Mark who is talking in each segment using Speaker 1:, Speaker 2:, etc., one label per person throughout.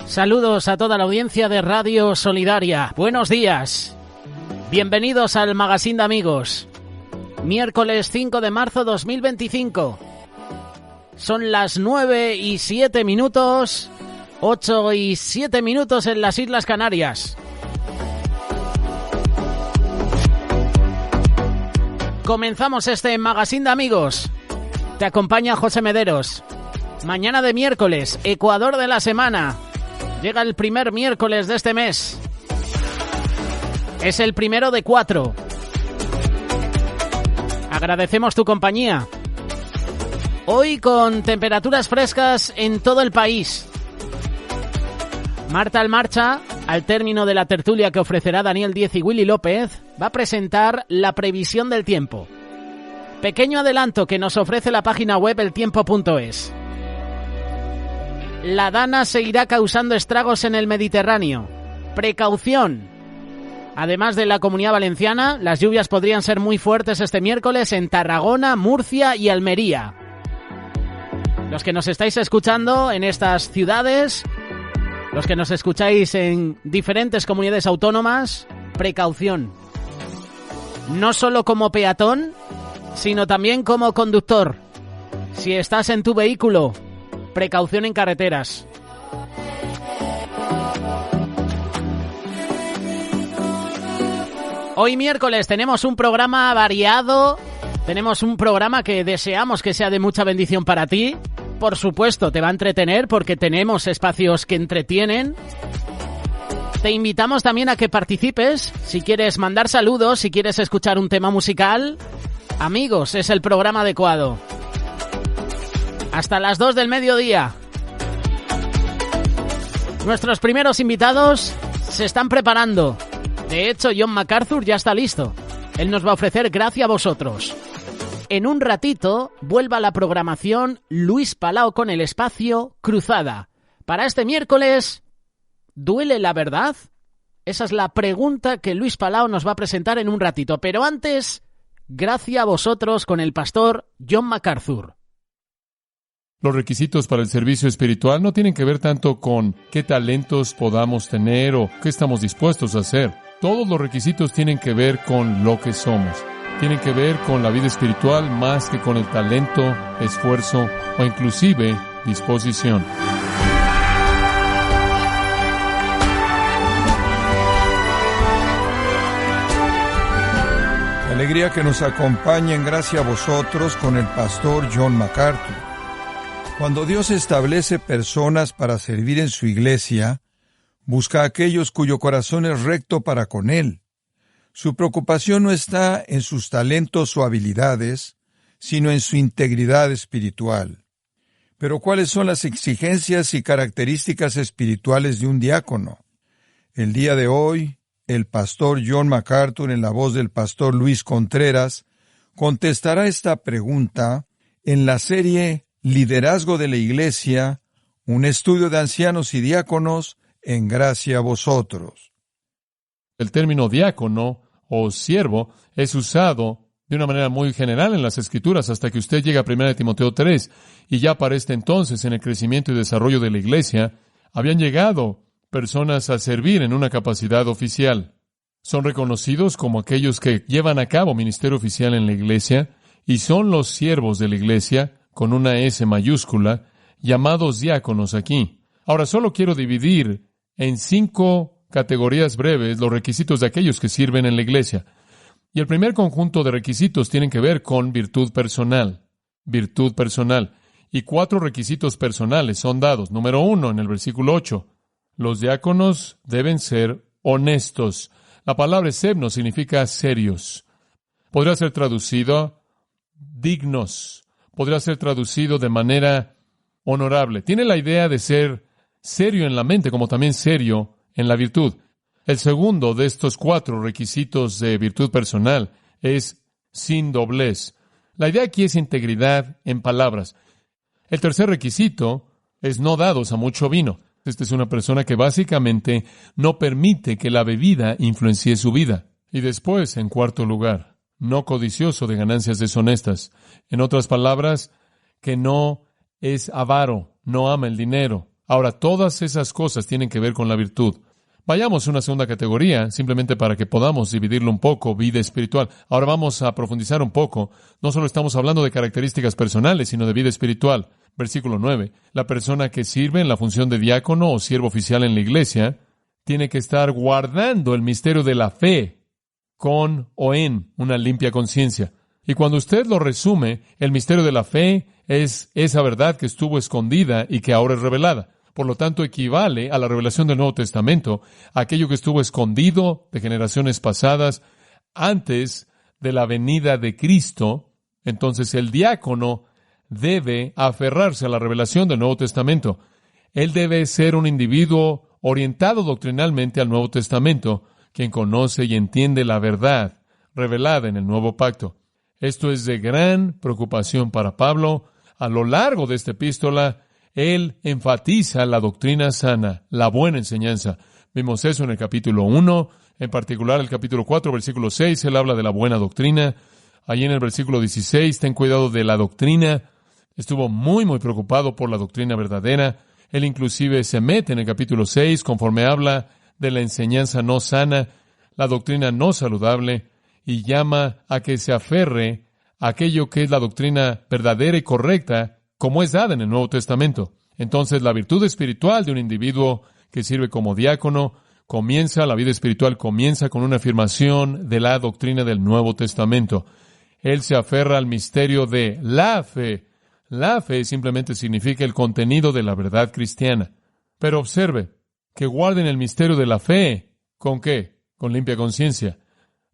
Speaker 1: Saludos a toda la audiencia de Radio Solidaria. Buenos días. Bienvenidos al Magazín de Amigos. Miércoles 5 de marzo 2025. Son las 9:07, 8:07 en las Islas Canarias. Comenzamos este Magazín de Amigos. Te acompaña José Mederos. Mañana de miércoles, Ecuador de la semana. Llega el primer miércoles de este mes. Es el primero de 4. Agradecemos tu compañía. Hoy con temperaturas frescas en todo el país. Marta al Marcha, al término de la tertulia que ofrecerá Daniel Díez y Willy López, va a presentar la previsión del tiempo. Pequeño adelanto que nos ofrece la página web eltiempo.es. La Dana seguirá causando estragos en el Mediterráneo. Precaución. Además de la Comunidad Valenciana, las lluvias podrían ser muy fuertes este miércoles en Tarragona, Murcia y Almería. Los que nos estáis escuchando en estas ciudades, los que nos escucháis en diferentes comunidades autónomas, precaución. No solo como peatón, sino también como conductor. Si estás en tu vehículo, precaución en carreteras. Hoy miércoles tenemos un programa variado, tenemos un programa que deseamos que sea de mucha bendición para ti. Por supuesto, te va a entretener porque tenemos espacios que entretienen. Te invitamos también a que participes, si quieres mandar saludos, si quieres escuchar un tema musical. Amigos, es el programa adecuado. Hasta las 2 del mediodía. Nuestros primeros invitados se están preparando. De hecho, John MacArthur ya está listo. Él nos va a ofrecer Gracia a vosotros. En un ratito, vuelva a la programación Luis Palau con el espacio Cruzada. Para este miércoles, ¿duele la verdad? Esa es la pregunta que Luis Palau nos va a presentar en un ratito. Pero antes, Gracia a vosotros con el pastor John MacArthur.
Speaker 2: Los requisitos para el servicio espiritual no tienen que ver tanto con qué talentos podamos tener o qué estamos dispuestos a hacer. Todos los requisitos tienen que ver con lo que somos. Tienen que ver con la vida espiritual más que con el talento, esfuerzo o inclusive disposición.
Speaker 3: Qué alegría que nos acompañen, gracias a vosotros, con el pastor John MacArthur. Cuando Dios establece personas para servir en su iglesia, busca a aquellos cuyo corazón es recto para con Él. Su preocupación no está en sus talentos o habilidades, sino en su integridad espiritual. Pero ¿cuáles son las exigencias y características espirituales de un diácono? El día de hoy, el pastor John MacArthur, en la voz del pastor Luis Contreras, contestará esta pregunta en la serie Liderazgo de la Iglesia, un estudio de ancianos y diáconos en gracia a vosotros.
Speaker 2: El término diácono o siervo es usado de una manera muy general en las Escrituras hasta que usted llega a 1 Timoteo 3, y ya para este entonces, en el crecimiento y desarrollo de la Iglesia, habían llegado personas a servir en una capacidad oficial. Son reconocidos como aquellos que llevan a cabo ministerio oficial en la Iglesia y son los siervos de la Iglesia, con una S mayúscula, llamados diáconos aquí. Ahora, solo quiero dividir en 5 categorías breves los requisitos de aquellos que sirven en la iglesia. Y el primer conjunto de requisitos tienen que ver con virtud personal. Virtud personal. Y 4 requisitos personales son dados. Número 1, en el versículo 8. Los diáconos deben ser honestos. La palabra esebno significa serios. Podría ser traducido dignos. Podría ser traducido de manera honorable. Tiene la idea de ser serio en la mente, como también serio en la virtud. El segundo de estos 4 requisitos de virtud personal es sin doblez. La idea aquí es integridad en palabras. El tercer requisito es no dados a mucho vino. Esta es una persona que básicamente no permite que la bebida influencie su vida. Y después, en cuarto lugar, no codicioso de ganancias deshonestas. En otras palabras, que no es avaro, no ama el dinero. Ahora, todas esas cosas tienen que ver con la virtud. Vayamos a una segunda categoría, simplemente para que podamos dividirlo un poco, vida espiritual. Ahora vamos a profundizar un poco. No solo estamos hablando de características personales, sino de vida espiritual. Versículo 9. La persona que sirve en la función de diácono o siervo oficial en la iglesia tiene que estar guardando el misterio de la fe con o en una limpia conciencia. Y cuando usted lo resume, el misterio de la fe es esa verdad que estuvo escondida y que ahora es revelada. Por lo tanto, equivale a la revelación del Nuevo Testamento, aquello que estuvo escondido de generaciones pasadas antes de la venida de Cristo. Entonces, el diácono debe aferrarse a la revelación del Nuevo Testamento. Él debe ser un individuo orientado doctrinalmente al Nuevo Testamento, quien conoce y entiende la verdad revelada en el Nuevo Pacto. Esto es de gran preocupación para Pablo. A lo largo de esta epístola, él enfatiza la doctrina sana, la buena enseñanza. Vimos eso en el capítulo 1, en particular el capítulo 4, versículo 6, él habla de la buena doctrina. Allí en el versículo 16, ten cuidado de la doctrina. Estuvo muy preocupado por la doctrina verdadera. Él inclusive se mete en el capítulo 6, conforme habla de la enseñanza no sana, la doctrina no saludable, y llama a que se aferre a aquello que es la doctrina verdadera y correcta, como es dada en el Nuevo Testamento. Entonces, la virtud espiritual de un individuo que sirve como diácono la vida espiritual comienza con una afirmación de la doctrina del Nuevo Testamento. Él se aferra al misterio de la fe. La fe simplemente significa el contenido de la verdad cristiana. Pero observe que guarden el misterio de la fe. ¿Con qué? Con limpia conciencia.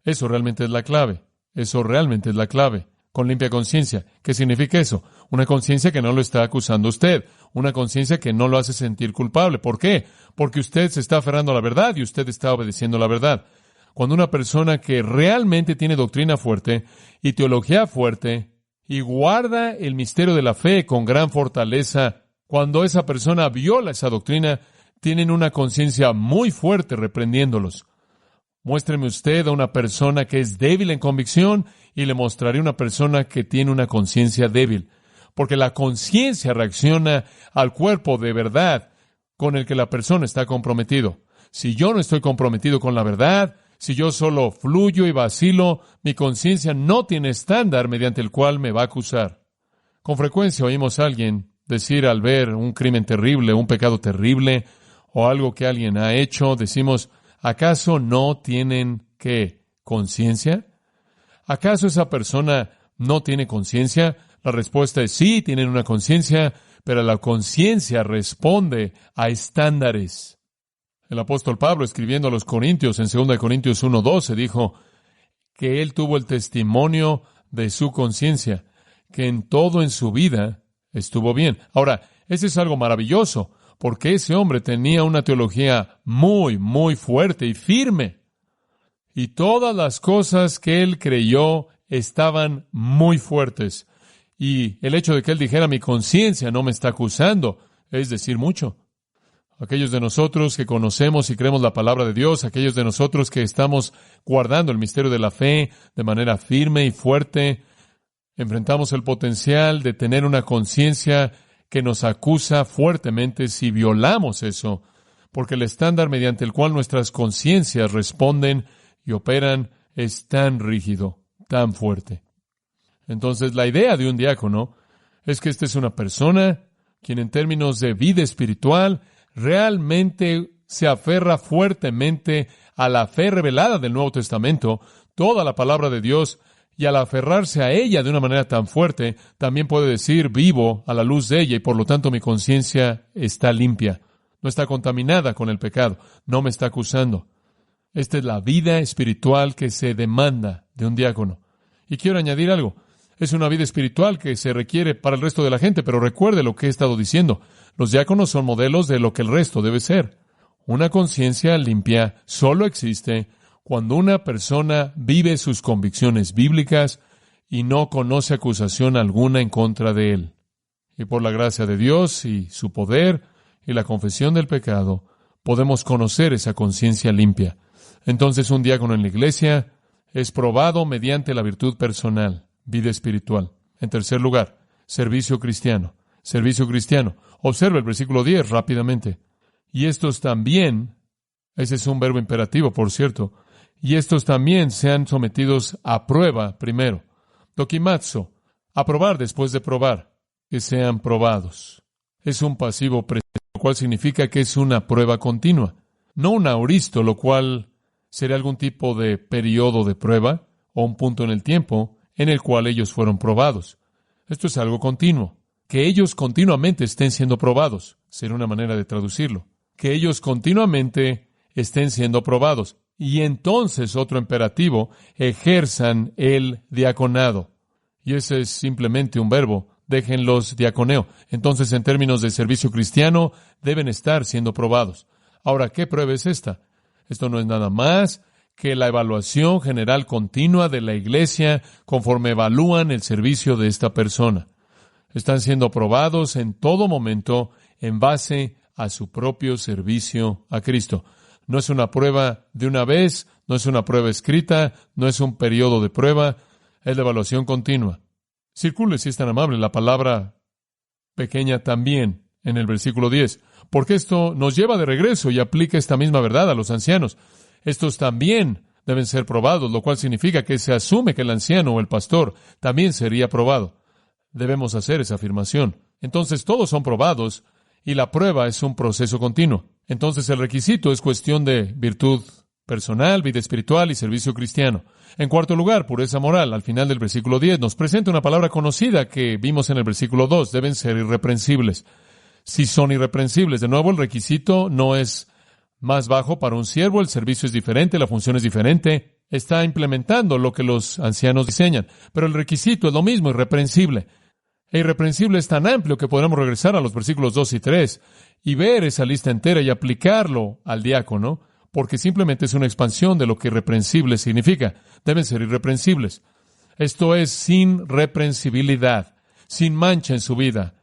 Speaker 2: Eso realmente es la clave. Eso realmente es la clave. Con limpia conciencia. ¿Qué significa eso? Una conciencia que no lo está acusando a usted. Una conciencia que no lo hace sentir culpable. ¿Por qué? Porque usted se está aferrando a la verdad y usted está obedeciendo la verdad. Cuando una persona que realmente tiene doctrina fuerte y teología fuerte y guarda el misterio de la fe con gran fortaleza, cuando esa persona viola esa doctrina, tienen una conciencia muy fuerte reprendiéndolos. Muéstreme usted a una persona que es débil en convicción y le mostraré una persona que tiene una conciencia débil. Porque la conciencia reacciona al cuerpo de verdad con el que la persona está comprometido. Si yo no estoy comprometido con la verdad, si yo solo fluyo y vacilo, mi conciencia no tiene estándar mediante el cual me va a acusar. Con frecuencia oímos a alguien decir al ver un crimen terrible, un pecado terrible, o algo que alguien ha hecho, decimos, ¿acaso no tienen, qué, conciencia? ¿Acaso esa persona no tiene conciencia? La respuesta es sí, tienen una conciencia, pero la conciencia responde a estándares. El apóstol Pablo, escribiendo a los Corintios, en 2 Corintios 1:12, dijo que él tuvo el testimonio de su conciencia, que en todo en su vida estuvo bien. Ahora, eso es algo maravilloso, porque ese hombre tenía una teología muy fuerte y firme. Y todas las cosas que él creyó estaban muy fuertes. Y el hecho de que él dijera, mi conciencia no me está acusando, es decir mucho. Aquellos de nosotros que conocemos y creemos la palabra de Dios, aquellos de nosotros que estamos guardando el misterio de la fe de manera firme y fuerte, enfrentamos el potencial de tener una conciencia que nos acusa fuertemente si violamos eso, porque el estándar mediante el cual nuestras conciencias responden y operan es tan rígido, tan fuerte. Entonces, la idea de un diácono es que esta es una persona quien en términos de vida espiritual realmente se aferra fuertemente a la fe revelada del Nuevo Testamento, toda la palabra de Dios, y al aferrarse a ella de una manera tan fuerte, también puede decir, vivo a la luz de ella y por lo tanto mi conciencia está limpia, no está contaminada con el pecado, no me está acusando. Esta es la vida espiritual que se demanda de un diácono. Y quiero añadir algo. Es una vida espiritual que se requiere para el resto de la gente, pero recuerde lo que he estado diciendo. Los diáconos son modelos de lo que el resto debe ser. Una conciencia limpia solo existe cuando una persona vive sus convicciones bíblicas y no conoce acusación alguna en contra de él. Y por la gracia de Dios y su poder y la confesión del pecado, podemos conocer esa conciencia limpia. Entonces, un diácono en la iglesia es probado mediante la virtud personal, vida espiritual. En tercer lugar, servicio cristiano. servicio cristiano. Observa el versículo 10 rápidamente. Y estos también, ese es un verbo imperativo, por cierto, y estos también sean sometidos a prueba primero. Dokimazo, aprobar después de probar, que sean probados. Es un pasivo presente, lo cual significa que es una prueba continua, no un auristo, lo cual sería algún tipo de periodo de prueba o un punto en el tiempo en el cual ellos fueron probados. Esto es algo continuo. Que ellos continuamente estén siendo probados, sería una manera de traducirlo. Que ellos continuamente estén siendo probados. Y entonces, otro imperativo, ejerzan el diaconado. Y ese es simplemente un verbo. Déjenlos diaconeo. Entonces, en términos de servicio cristiano, deben estar siendo probados. Ahora, ¿qué prueba es esta? Esto no es nada más que la evaluación general continua de la iglesia conforme evalúan el servicio de esta persona. Están siendo probados en todo momento en base a su propio servicio a Cristo. No es una prueba de una vez, no es una prueba escrita, no es un periodo de prueba, es la evaluación continua. Circule, si es tan amable, la palabra pequeña también en el versículo 10, porque esto nos lleva de regreso y aplica esta misma verdad a los ancianos. Estos también deben ser probados, lo cual significa que se asume que el anciano o el pastor también sería probado. Debemos hacer esa afirmación. Entonces todos son probados y la prueba es un proceso continuo. Entonces el requisito es cuestión de virtud personal, vida espiritual y servicio cristiano. En cuarto lugar, pureza moral. Al final del versículo 10 nos presenta una palabra conocida que vimos en el versículo 2. Deben ser irreprensibles. Si son irreprensibles, de nuevo el requisito no es más bajo para un siervo, el servicio es diferente, la función es diferente. Está implementando lo que los ancianos diseñan, pero el requisito es lo mismo, irreprensible. E irreprensible es tan amplio que podremos regresar a los versículos 2 y 3 y ver esa lista entera y aplicarlo al diácono, porque simplemente es una expansión de lo que irreprensible significa. Deben ser irreprensibles. Esto es sin reprensibilidad, sin mancha en su vida.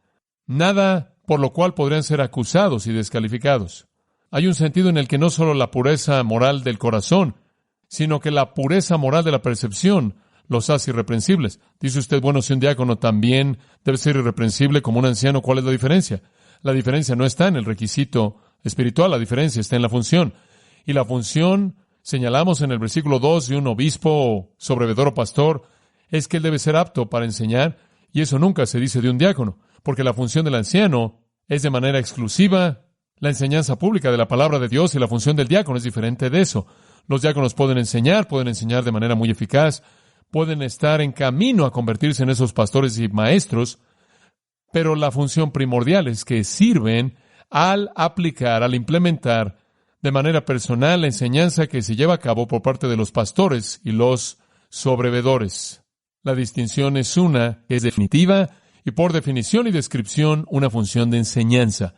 Speaker 2: Nada por lo cual podrían ser acusados y descalificados. Hay un sentido en el que no solo la pureza moral del corazón, sino que la pureza moral de la percepción los hace irreprensibles. Dice usted, bueno, si un diácono también debe ser irreprensible como un anciano, ¿cuál es la diferencia? La diferencia no está en el requisito espiritual, la diferencia está en la función. Y la función, señalamos en el versículo 2 de un obispo, sobrevedor o pastor, es que él debe ser apto para enseñar, y eso nunca se dice de un diácono, porque la función del anciano es de manera exclusiva la enseñanza pública de la palabra de Dios, y la función del diácono es diferente de eso. Los diáconos pueden enseñar de manera muy eficaz, pueden estar en camino a convertirse en esos pastores y maestros, pero la función primordial es que sirven al aplicar, al implementar de manera personal la enseñanza que se lleva a cabo por parte de los pastores y los sobrevedores. La distinción es una que es definitiva y por definición y descripción una función de enseñanza.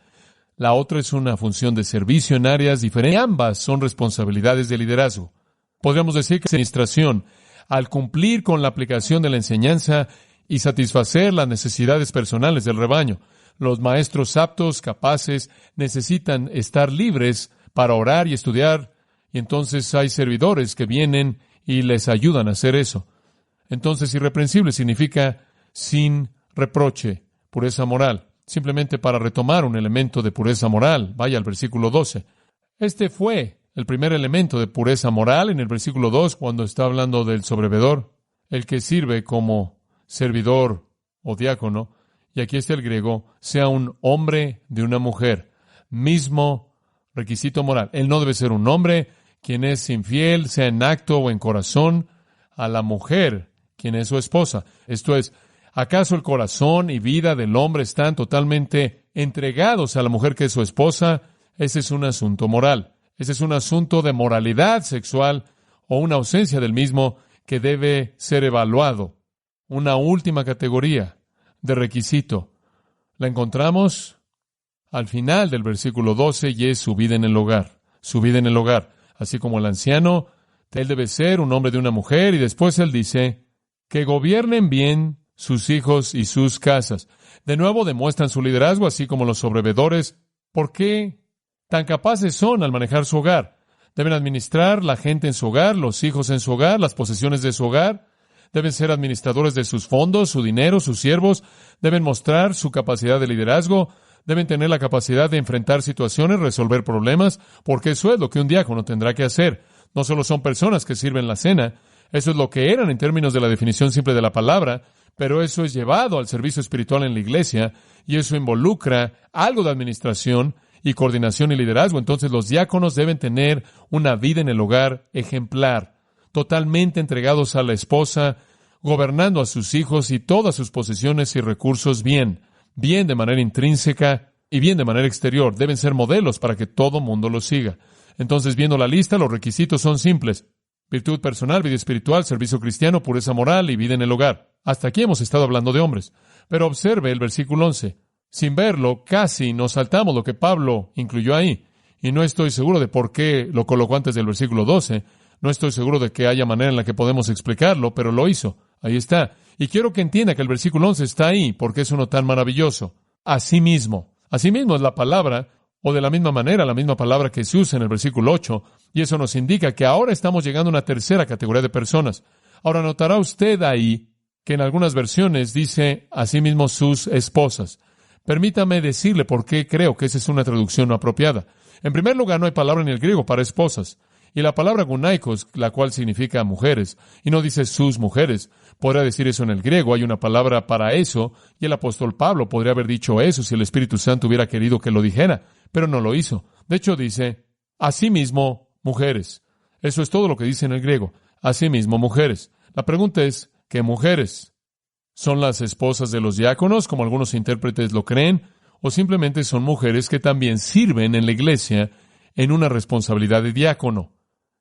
Speaker 2: La otra es una función de servicio en áreas diferentes. Ambas son responsabilidades de liderazgo. Podríamos decir que la administración, al cumplir con la aplicación de la enseñanza y satisfacer las necesidades personales del rebaño, los maestros aptos, capaces, necesitan estar libres para orar y estudiar, y entonces hay servidores que vienen y les ayudan a hacer eso. Entonces, irreprensible significa sin reproche, pureza moral. Simplemente para retomar un elemento de pureza moral, vaya al versículo 12. Este fue el primer elemento de pureza moral en el versículo 2, cuando está hablando del sobrevedor, el que sirve como servidor o diácono, y aquí está el griego, sea un hombre de una mujer, mismo requisito moral. Él no debe ser un hombre quien es infiel, sea en acto o en corazón, a la mujer quien es su esposa. Esto es, ¿acaso el corazón y vida del hombre están totalmente entregados a la mujer que es su esposa? Ese es un asunto moral. Ese es un asunto de moralidad sexual o una ausencia del mismo que debe ser evaluado. Una última categoría de requisito. La encontramos al final del versículo 12 y es su vida en el hogar. Su vida en el hogar. Así como el anciano, él debe ser un hombre de una mujer, y después él dice que gobiernen bien sus hijos y sus casas. De nuevo demuestran su liderazgo, así como los sobrevedores. ¿Por qué tan capaces son al manejar su hogar? Deben administrar la gente en su hogar, los hijos en su hogar, las posesiones de su hogar. deben ser administradores de sus fondos, su dinero, sus siervos, deben mostrar su capacidad de liderazgo, deben tener la capacidad de enfrentar situaciones, resolver problemas, porque eso es lo que un diácono tendrá que hacer. No solo son personas que sirven la cena, eso es lo que eran en términos de la definición simple de la palabra, pero eso es llevado al servicio espiritual en la iglesia, y eso involucra algo de administración y coordinación y liderazgo. Entonces los diáconos deben tener una vida en el hogar ejemplar, totalmente entregados a la esposa, gobernando a sus hijos y todas sus posesiones y recursos bien de manera intrínseca y bien de manera exterior. Deben ser modelos para que todo mundo los siga. Entonces, viendo la lista, los requisitos son simples: virtud personal, vida espiritual, servicio cristiano, pureza moral y vida en el hogar. Hasta aquí hemos estado hablando de hombres. Pero observe el versículo 11. Sin verlo, casi nos saltamos lo que Pablo incluyó ahí. Y no estoy seguro de por qué lo colocó antes del versículo 12. No estoy seguro de que haya manera en la que podemos explicarlo, pero lo hizo. Ahí está. Y quiero que entienda que el versículo 11 está ahí porque es uno tan maravilloso. Asimismo. Asimismo es la palabra, o de la misma manera, la misma palabra que se usa en el versículo 8. Y eso nos indica que ahora estamos llegando a una tercera categoría de personas. Ahora notará usted ahí que en algunas versiones dice asimismo sus esposas. Permítame decirle por qué creo que esa es una traducción no apropiada. En primer lugar, no hay palabra en el griego para esposas. Y la palabra gunaikos, la cual significa mujeres, y no dice sus mujeres. Podría decir eso en el griego, hay una palabra para eso, y el apóstol Pablo podría haber dicho eso si el Espíritu Santo hubiera querido que lo dijera, pero no lo hizo. De hecho, dice, asimismo, mujeres. Eso es todo lo que dice en el griego. Asimismo, mujeres. La pregunta es, ¿qué mujeres? ¿Son las esposas de los diáconos, como algunos intérpretes lo creen? ¿O simplemente son mujeres que también sirven en la iglesia en una responsabilidad de diácono?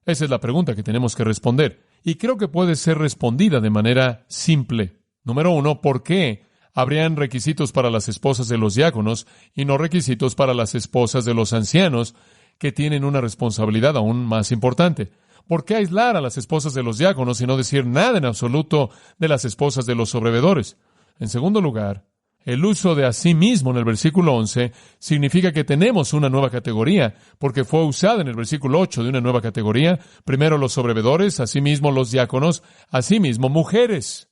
Speaker 2: Esa es la pregunta que tenemos que responder. Y creo que puede ser respondida de manera simple. Número 1, ¿por qué habrían requisitos para las esposas de los diáconos y no requisitos para las esposas de los ancianos que tienen una responsabilidad aún más importante? ¿Por qué aislar a las esposas de los diáconos y no decir nada en absoluto de las esposas de los sobrevedores? En segundo lugar, el uso de asimismo en el versículo 11 significa que tenemos una nueva categoría, porque fue usada en el versículo 8 de una nueva categoría. Primero los sobrevedores, asimismo los diáconos, asimismo mujeres.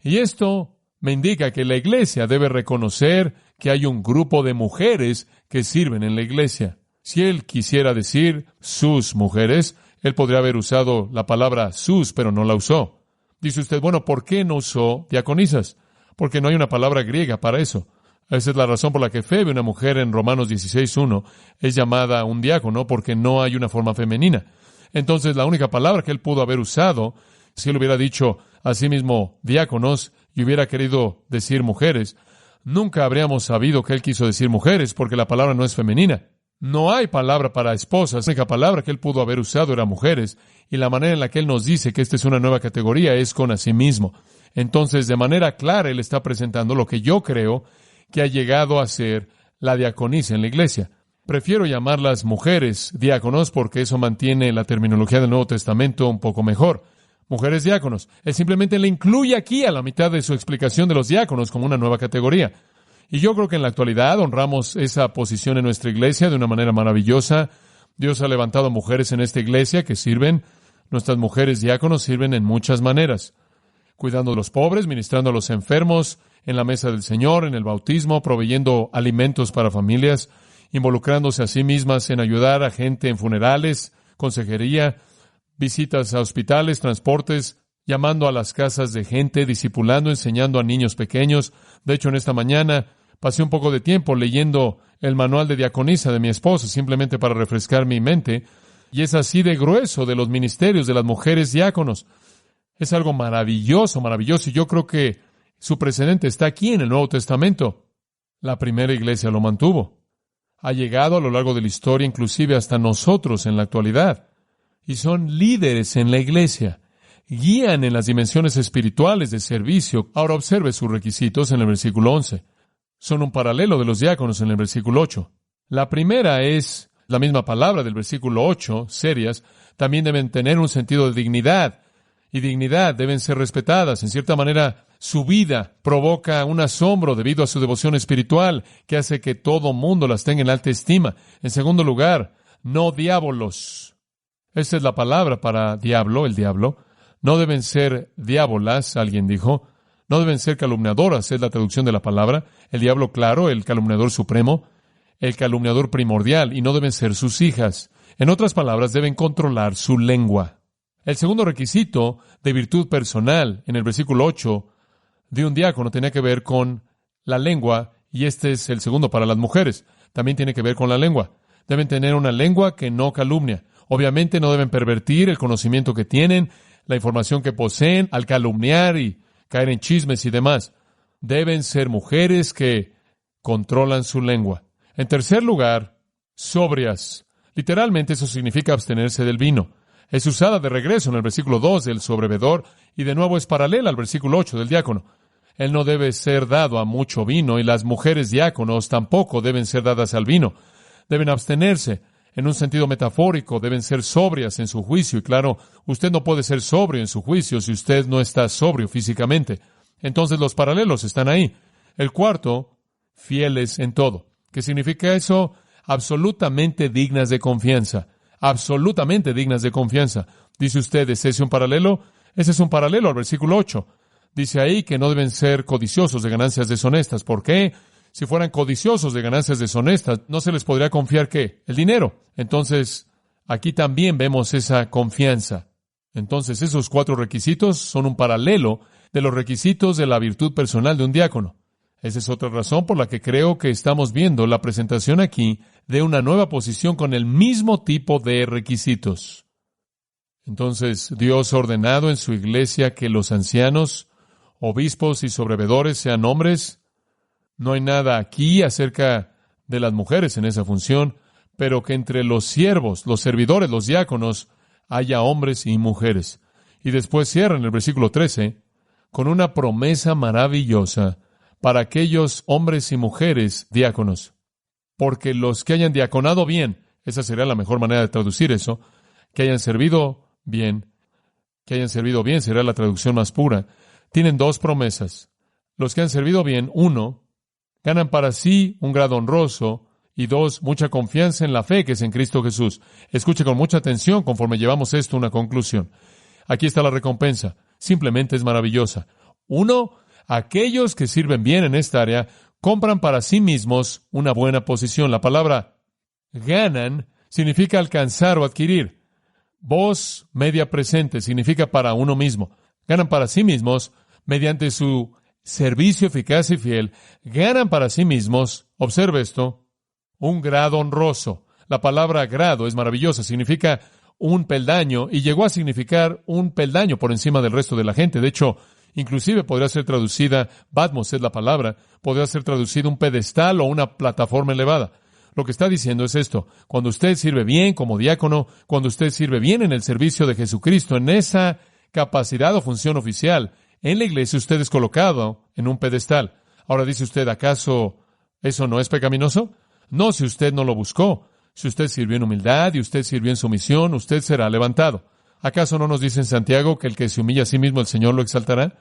Speaker 2: Y esto me indica que la iglesia debe reconocer que hay un grupo de mujeres que sirven en la iglesia. Si él quisiera decir sus mujeres, él podría haber usado la palabra sus, pero no la usó. Dice usted, bueno, ¿por qué no usó diaconisas? Porque no hay una palabra griega para eso. Esa es la razón por la que Febe, una mujer en Romanos 16:1, es llamada un diácono, porque no hay una forma femenina. Entonces, la única palabra que él pudo haber usado, si él hubiera dicho asimismo diáconos y hubiera querido decir mujeres, nunca habríamos sabido que él quiso decir mujeres, porque la palabra no es femenina. No hay palabra para esposas. La única palabra que él pudo haber usado era mujeres, y la manera en la que él nos dice que esta es una nueva categoría es con asimismo. Entonces, de manera clara, él está presentando lo que yo creo que ha llegado a ser la diaconisa en la iglesia. Prefiero llamarlas mujeres diáconos porque eso mantiene la terminología del Nuevo Testamento un poco mejor. Mujeres diáconos. Él simplemente le incluye aquí a la mitad de su explicación de los diáconos como una nueva categoría. Y yo creo que en la actualidad honramos esa posición en nuestra iglesia de una manera maravillosa. Dios ha levantado mujeres en esta iglesia que sirven. Nuestras mujeres diáconos sirven en muchas maneras. Cuidando a los pobres, ministrando a los enfermos, en la mesa del Señor, en el bautismo, proveyendo alimentos para familias, involucrándose a sí mismas en ayudar a gente en funerales, consejería, visitas a hospitales, transportes, llamando a las casas de gente, discipulando, enseñando a niños pequeños. De hecho, en esta mañana pasé un poco de tiempo leyendo el manual de diaconisa de mi esposa, simplemente para refrescar mi mente, y es así de grueso de los ministerios de las mujeres diáconos. Es algo maravilloso, maravilloso, y yo creo que su precedente está aquí en el Nuevo Testamento. La primera iglesia lo mantuvo. Ha llegado a lo largo de la historia, inclusive hasta nosotros en la actualidad. Y son líderes en la iglesia. Guían en las dimensiones espirituales de servicio. Ahora observe sus requisitos en el versículo 11. Son un paralelo de los diáconos en el versículo 8. La primera es la misma palabra del versículo 8, serias. También deben tener un sentido de dignidad. Y dignidad deben ser respetadas. En cierta manera, su vida provoca un asombro debido a su devoción espiritual que hace que todo mundo las tenga en alta estima. En segundo lugar, no diabolos. Esta es la palabra para diablo, el diablo. No deben ser diábolas, alguien dijo. No deben ser calumniadoras, es la traducción de la palabra. El diablo, claro, el calumniador supremo, el calumniador primordial, y no deben ser sus hijas. En otras palabras, deben controlar su lengua. El segundo requisito de virtud personal, en el versículo 8, de un diácono tenía que ver con la lengua, y este es el segundo para las mujeres. También tiene que ver con la lengua. Deben tener una lengua que no calumnia. Obviamente no deben pervertir el conocimiento que tienen, la información que poseen, al calumniar y caer en chismes y demás. Deben ser mujeres que controlan su lengua. En tercer lugar, sobrias. Literalmente eso significa abstenerse del vino. Es usada de regreso en el versículo 2 del sobrevedor y de nuevo es paralela al versículo 8 del diácono. Él no debe ser dado a mucho vino y las mujeres diáconos tampoco deben ser dadas al vino. Deben abstenerse. En un sentido metafórico, deben ser sobrias en su juicio. Y claro, usted no puede ser sobrio en su juicio si usted no está sobrio físicamente. Entonces los paralelos están ahí. El cuarto, fieles en todo. ¿Qué significa eso? Absolutamente dignas de confianza. Absolutamente dignas de confianza. Dice usted, ¿es ese un paralelo? Ese es un paralelo al versículo 8. Dice ahí que no deben ser codiciosos de ganancias deshonestas. ¿Por qué? Si fueran codiciosos de ganancias deshonestas, no se les podría confiar ¿qué? El dinero. Entonces, aquí también vemos esa confianza. Entonces, esos 4 requisitos son un paralelo de los requisitos de la virtud personal de un diácono. Esa es otra razón por la que creo que estamos viendo la presentación aquí de una nueva posición con el mismo tipo de requisitos. Entonces, Dios ha ordenado en su iglesia que los ancianos, obispos y sobrevedores sean hombres. No hay nada aquí acerca de las mujeres en esa función, pero que entre los siervos, los servidores, los diáconos, haya hombres y mujeres. Y después cierra en el versículo 13 con una promesa maravillosa para aquellos hombres y mujeres diáconos. Porque los que hayan diaconado bien, esa sería la mejor manera de traducir eso, que hayan servido bien será la traducción más pura. Tienen 2 promesas. Los que han servido bien, 1, ganan para sí un grado honroso, y 2, mucha confianza en la fe que es en Cristo Jesús. Escuche con mucha atención conforme llevamos esto a una conclusión. Aquí está la recompensa. Simplemente es maravillosa. 1, aquellos que sirven bien en esta área compran para sí mismos una buena posición. La palabra ganan significa alcanzar o adquirir. Voz media presente significa para uno mismo. Ganan para sí mismos mediante su servicio eficaz y fiel. Ganan para sí mismos, observe esto, un grado honroso. La palabra grado es maravillosa, significa un peldaño y llegó a significar un peldaño por encima del resto de la gente. De hecho, inclusive podría ser traducida, Patmos es la palabra, podría ser traducido un pedestal o una plataforma elevada. Lo que está diciendo es esto: cuando usted sirve bien como diácono, cuando usted sirve bien en el servicio de Jesucristo, en esa capacidad o función oficial, en la iglesia usted es colocado en un pedestal. Ahora dice usted, ¿acaso eso no es pecaminoso? No, si usted no lo buscó. Si usted sirvió en humildad y usted sirvió en sumisión, usted será levantado. ¿Acaso no nos dice en Santiago que el que se humilla a sí mismo, el Señor lo exaltará?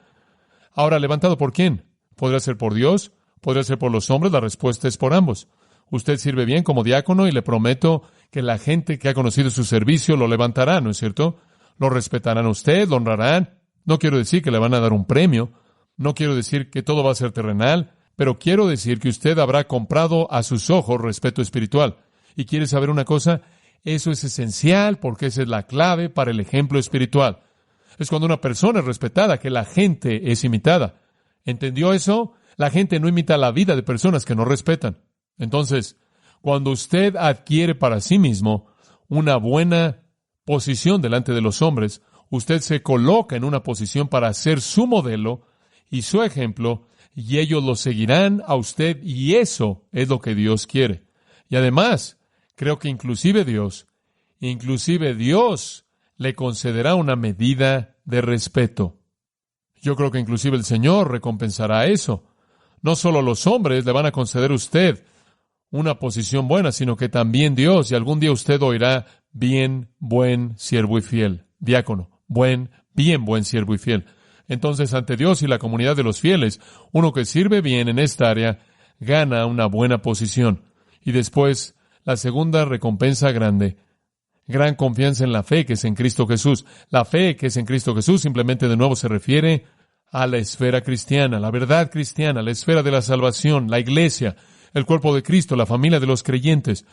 Speaker 2: Ahora, ¿levantado por quién? ¿Podría ser por Dios? ¿Podría ser por los hombres? La respuesta es por ambos. Usted sirve bien como diácono y le prometo que la gente que ha conocido su servicio lo levantará, ¿no es cierto? Lo respetarán a usted, lo honrarán. No quiero decir que le van a dar un premio. No quiero decir que todo va a ser terrenal. Pero quiero decir que usted habrá comprado a sus ojos respeto espiritual. ¿Y quiere saber una cosa? Eso es esencial porque esa es la clave para el ejemplo espiritual. Es cuando una persona es respetada que la gente es imitada. ¿Entendió eso? La gente no imita la vida de personas que no respetan. Entonces, cuando usted adquiere para sí mismo una buena posición delante de los hombres, usted se coloca en una posición para ser su modelo y su ejemplo, y ellos lo seguirán a usted, y eso es lo que Dios quiere. Y además, creo que inclusive Dios le concederá una medida de respeto. Yo creo que inclusive el Señor recompensará eso. No solo los hombres le van a conceder a usted una posición buena, sino que también Dios, y algún día usted oirá, bien, buen siervo y fiel. Diácono, bien, buen siervo y fiel. Entonces, ante Dios y la comunidad de los fieles, uno que sirve bien en esta área gana una buena posición. Y después, la segunda recompensa grande, gran confianza en la fe que es en Cristo Jesús. La fe que es en Cristo Jesús simplemente de nuevo se refiere a la esfera cristiana, la verdad cristiana, la esfera de la salvación, la iglesia, el cuerpo de Cristo, la familia de los creyentes.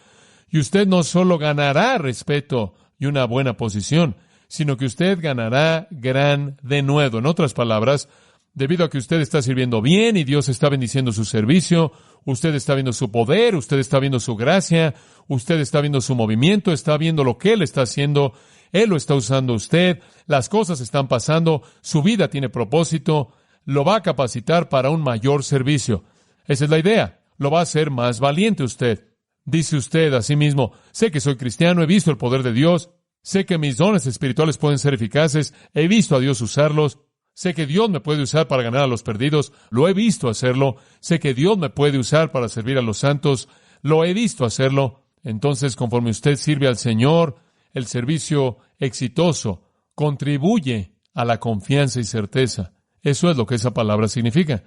Speaker 2: Y usted no solo ganará respeto y una buena posición, sino que usted ganará gran denuedo. En otras palabras, debido a que usted está sirviendo bien y Dios está bendiciendo su servicio, usted está viendo su poder, usted está viendo su gracia, usted está viendo su movimiento, está viendo lo que Él está haciendo, Él lo está usando a usted, las cosas están pasando, su vida tiene propósito, lo va a capacitar para un mayor servicio. Esa es la idea, lo va a hacer más valiente usted. Dice usted a sí mismo, sé que soy cristiano, he visto el poder de Dios, sé que mis dones espirituales pueden ser eficaces, he visto a Dios usarlos, sé que Dios me puede usar para ganar a los perdidos, lo he visto hacerlo, sé que Dios me puede usar para servir a los santos, lo he visto hacerlo. Entonces, conforme usted sirve al Señor, el servicio exitoso contribuye a la confianza y certeza. Eso es lo que esa palabra significa.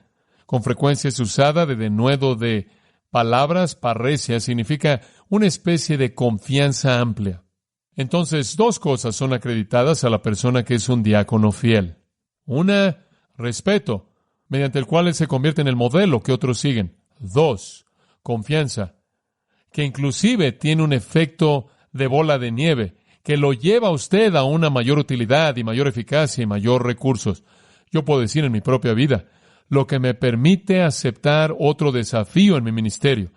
Speaker 2: Con frecuencia es usada de denuedo de palabras, parresia, significa una especie de confianza amplia. Entonces, dos cosas son acreditadas a la persona que es un diácono fiel. Una, respeto, mediante el cual él se convierte en el modelo que otros siguen. Dos, confianza, que inclusive tiene un efecto de bola de nieve, que lo lleva a usted a una mayor utilidad y mayor eficacia y mayor recursos. Yo puedo decir en mi propia vida, lo que me permite aceptar otro desafío en mi ministerio,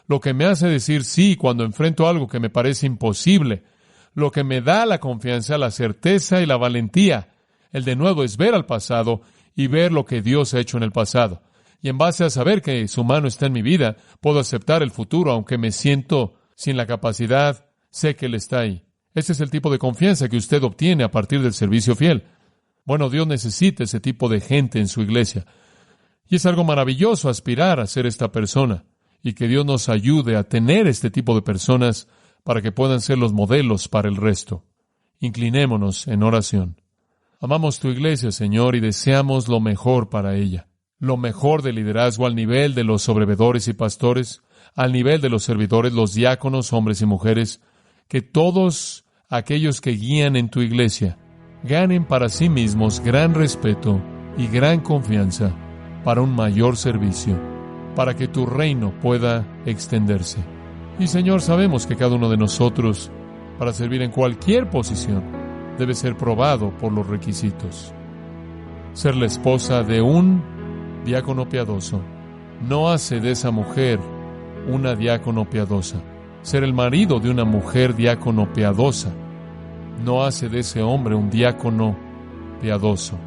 Speaker 2: lo que me hace decir sí cuando enfrento algo que me parece imposible, lo que me da la confianza, la certeza y la valentía. El de nuevo es ver al pasado y ver lo que Dios ha hecho en el pasado. Y en base a saber que su mano está en mi vida, puedo aceptar el futuro, aunque me siento sin la capacidad, sé que Él está ahí. Ese es el tipo de confianza que usted obtiene a partir del servicio fiel. Bueno, Dios necesita ese tipo de gente en su iglesia. Y es algo maravilloso aspirar a ser esta persona, y que Dios nos ayude a tener este tipo de personas para que puedan ser los modelos para el resto. Inclinémonos en oración. Amamos tu iglesia, Señor, y deseamos lo mejor para ella. Lo mejor del liderazgo al nivel de los sobrevedores y pastores, al nivel de los servidores, los diáconos, hombres y mujeres, que todos aquellos que guían en tu iglesia ganen para sí mismos gran respeto y gran confianza para un mayor servicio, para que tu reino pueda extenderse. Y Señor, sabemos que cada uno de nosotros, para servir en cualquier posición, debe ser probado por los requisitos. Ser la esposa de un diácono piadoso no hace de esa mujer una diácono piadosa. Ser el marido de una mujer diácono piadosa no hace de ese hombre un diácono piadoso.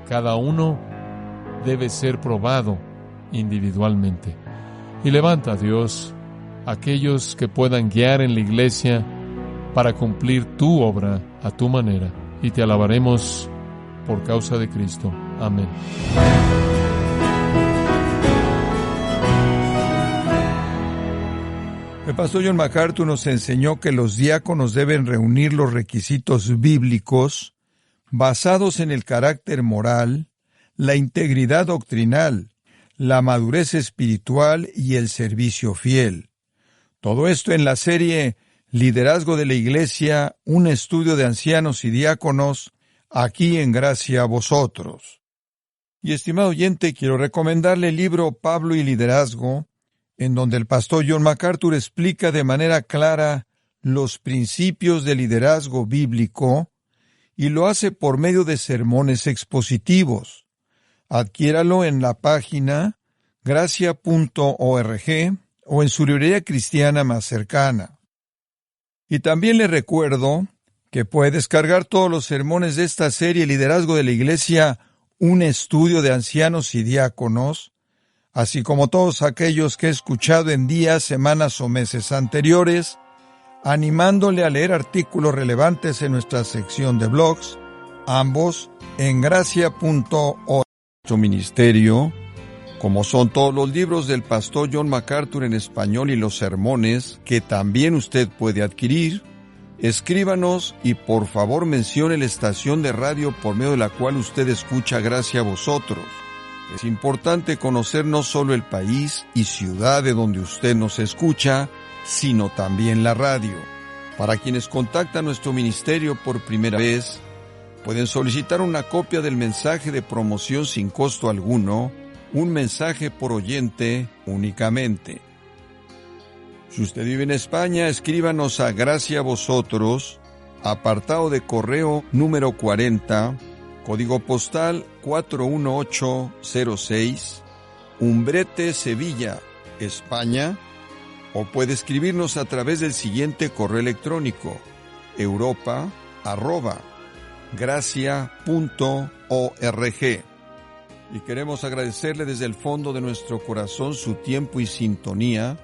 Speaker 2: Cada uno debe ser probado individualmente. Y levanta, Dios, aquellos que puedan guiar en la iglesia para cumplir tu obra a tu manera. Y te alabaremos por causa de Cristo. Amén.
Speaker 3: El pastor John MacArthur nos enseñó que los diáconos deben reunir los requisitos bíblicos basados en el carácter moral, la integridad doctrinal, la madurez espiritual y el servicio fiel. Todo esto en la serie Liderazgo de la Iglesia, un estudio de ancianos y diáconos, aquí en Gracia a Vosotros. Y estimado oyente, quiero recomendarle el libro Pablo y Liderazgo, en donde el pastor John MacArthur explica de manera clara los principios de liderazgo bíblico y lo hace por medio de sermones expositivos. Adquiéralo en la página gracia.org o en su librería cristiana más cercana. Y también le recuerdo que puede descargar todos los sermones de esta serie Liderazgo de la Iglesia, un estudio de ancianos y diáconos, así como todos aquellos que he escuchado en días, semanas o meses anteriores, animándole a leer artículos relevantes en nuestra sección de blogs, ambos en gracia.org. Nuestro ministerio, como son todos los libros del pastor John MacArthur en español y los sermones que también usted puede adquirir, escríbanos y por favor mencione la estación de radio por medio de la cual usted escucha Gracia a Vosotros. Es importante conocer no solo el país y ciudad de donde usted nos escucha, sino también la radio. Para quienes contactan nuestro ministerio por primera vez, pueden solicitar una copia del mensaje de promoción sin costo alguno, un mensaje por oyente únicamente. Si usted vive en España, escríbanos a Gracia a Vosotros, apartado de correo número 40, código postal 41806, Umbrete, Sevilla, España, o puede escribirnos a través del siguiente correo electrónico: europa@gracia.org. Y queremos agradecerle desde el fondo de nuestro corazón su tiempo y sintonía,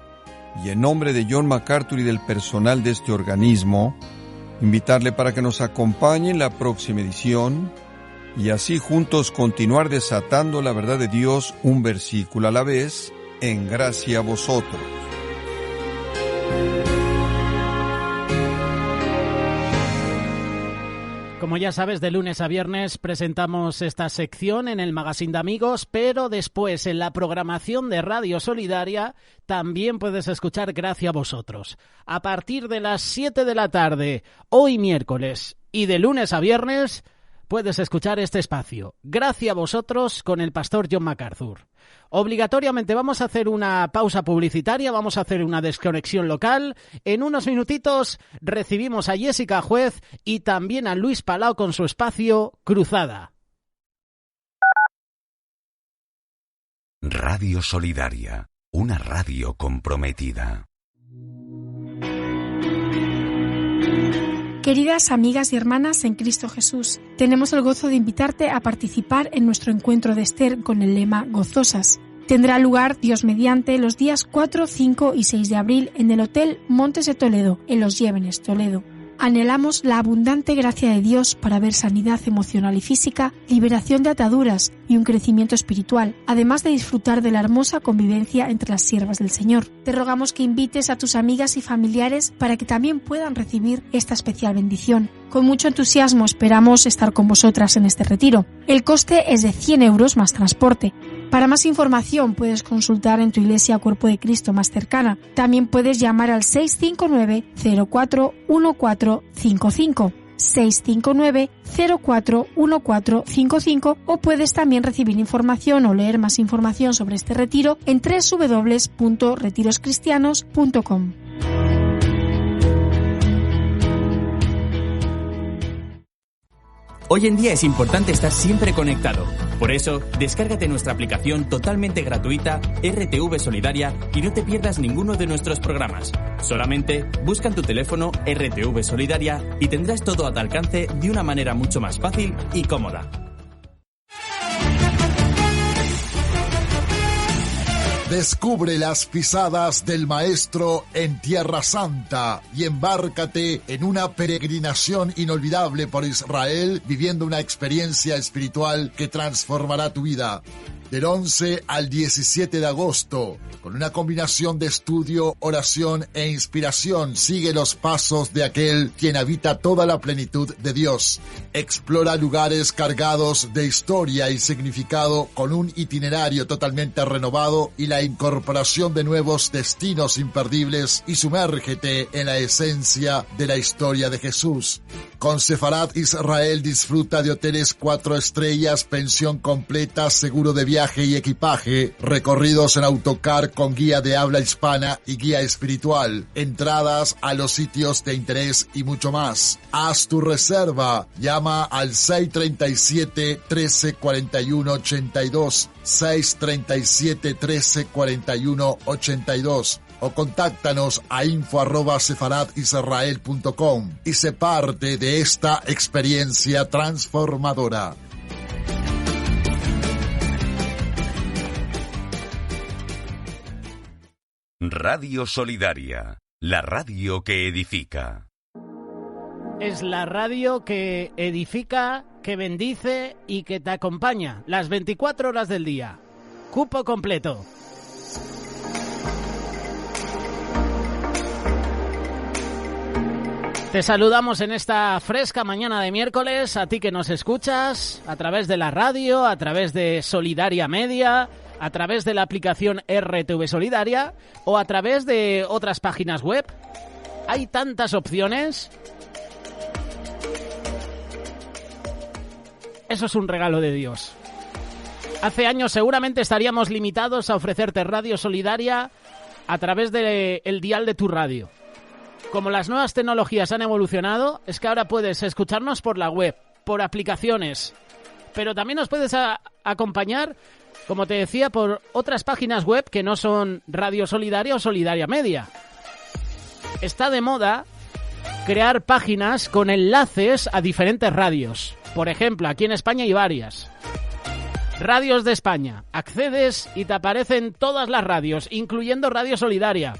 Speaker 3: y en nombre de John MacArthur y del personal de este organismo, invitarle para que nos acompañe en la próxima edición, y así juntos continuar desatando la verdad de Dios un versículo a la vez, en Gracia a Vosotros.
Speaker 1: Como ya sabes, de lunes a viernes presentamos esta sección en el Magazine de Amigos, pero después en la programación de Radio Solidaria también puedes escuchar Gracia a Vosotros. A partir de las 7 de la tarde, hoy miércoles, y de lunes a viernes, puedes escuchar este espacio, Gracia a Vosotros, con el pastor John MacArthur. Obligatoriamente vamos a hacer una pausa publicitaria, vamos a hacer una desconexión local. En unos minutitos recibimos a Jessica Juez y también a Luis Palau con su espacio Cruzada.
Speaker 4: Radio Solidaria, una radio comprometida.
Speaker 5: Queridas amigas y hermanas en Cristo Jesús, tenemos el gozo de invitarte a participar en nuestro encuentro de Esther con el lema Gozosas. Tendrá lugar, Dios mediante, los días 4, 5 y 6 de abril en el Hotel Montes de Toledo, en Los Llévenes, Toledo. Anhelamos la abundante gracia de Dios para ver sanidad emocional y física, liberación de ataduras y un crecimiento espiritual, además de disfrutar de la hermosa convivencia entre las siervas del Señor. Te rogamos que invites a tus amigas y familiares para que también puedan recibir esta especial bendición. Con mucho entusiasmo esperamos estar con vosotras en este retiro. El coste es de 100 euros más transporte. Para más información puedes consultar en tu iglesia Cuerpo de Cristo más cercana. También puedes llamar al 659-041455, 659-041455, o puedes también recibir información o leer más información sobre este retiro en www.retiroscristianos.com.
Speaker 6: Hoy en día es importante estar siempre conectado. Por eso, descárgate nuestra aplicación totalmente gratuita RTV Solidaria y no te pierdas ninguno de nuestros programas. Solamente busca en tu teléfono RTV Solidaria y tendrás todo a tu alcance de una manera mucho más fácil y cómoda.
Speaker 7: Descubre las pisadas del Maestro en Tierra Santa y embárcate en una peregrinación inolvidable por Israel, viviendo una experiencia espiritual que transformará tu vida. Del 11 al 17 de agosto, con una combinación de estudio, oración e inspiración, sigue los pasos de aquel quien habita toda la plenitud de Dios. Explora lugares cargados de historia y significado con un itinerario totalmente renovado y la incorporación de nuevos destinos imperdibles, y sumérgete en la esencia de la historia de Jesús. Con Sefarat Israel disfruta de hoteles 4 estrellas, pensión completa, seguro de viaje y equipaje, recorridos en autocar con guía de habla hispana y guía espiritual, entradas a los sitios de interés y mucho más. Haz tu reserva, llama al 637-1341-82, 637-1341-82. O contáctanos a info@sefaradisrael.com y sé parte de esta experiencia transformadora.
Speaker 4: Radio Solidaria, la radio que edifica.
Speaker 1: Es la radio que edifica, que bendice y que te acompaña las 24 horas del día. Cupo completo. Te saludamos en esta fresca mañana de miércoles, a ti que nos escuchas a través de la radio, a través de Solidaria Media, a través de la aplicación RTV Solidaria o a través de otras páginas web. Hay tantas opciones. Eso es un regalo de Dios. Hace años seguramente estaríamos limitados a ofrecerte radio solidaria a través del dial de tu radio. Como las nuevas tecnologías han evolucionado, es que ahora puedes escucharnos por la web, por aplicaciones, pero también nos puedes acompañar, como te decía, por otras páginas web que no son Radio Solidaria o Solidaria Media. Está de moda crear páginas con enlaces a diferentes radios. Por ejemplo, aquí en España hay varias. Radios de España. Accedes y te aparecen todas las radios, incluyendo Radio Solidaria.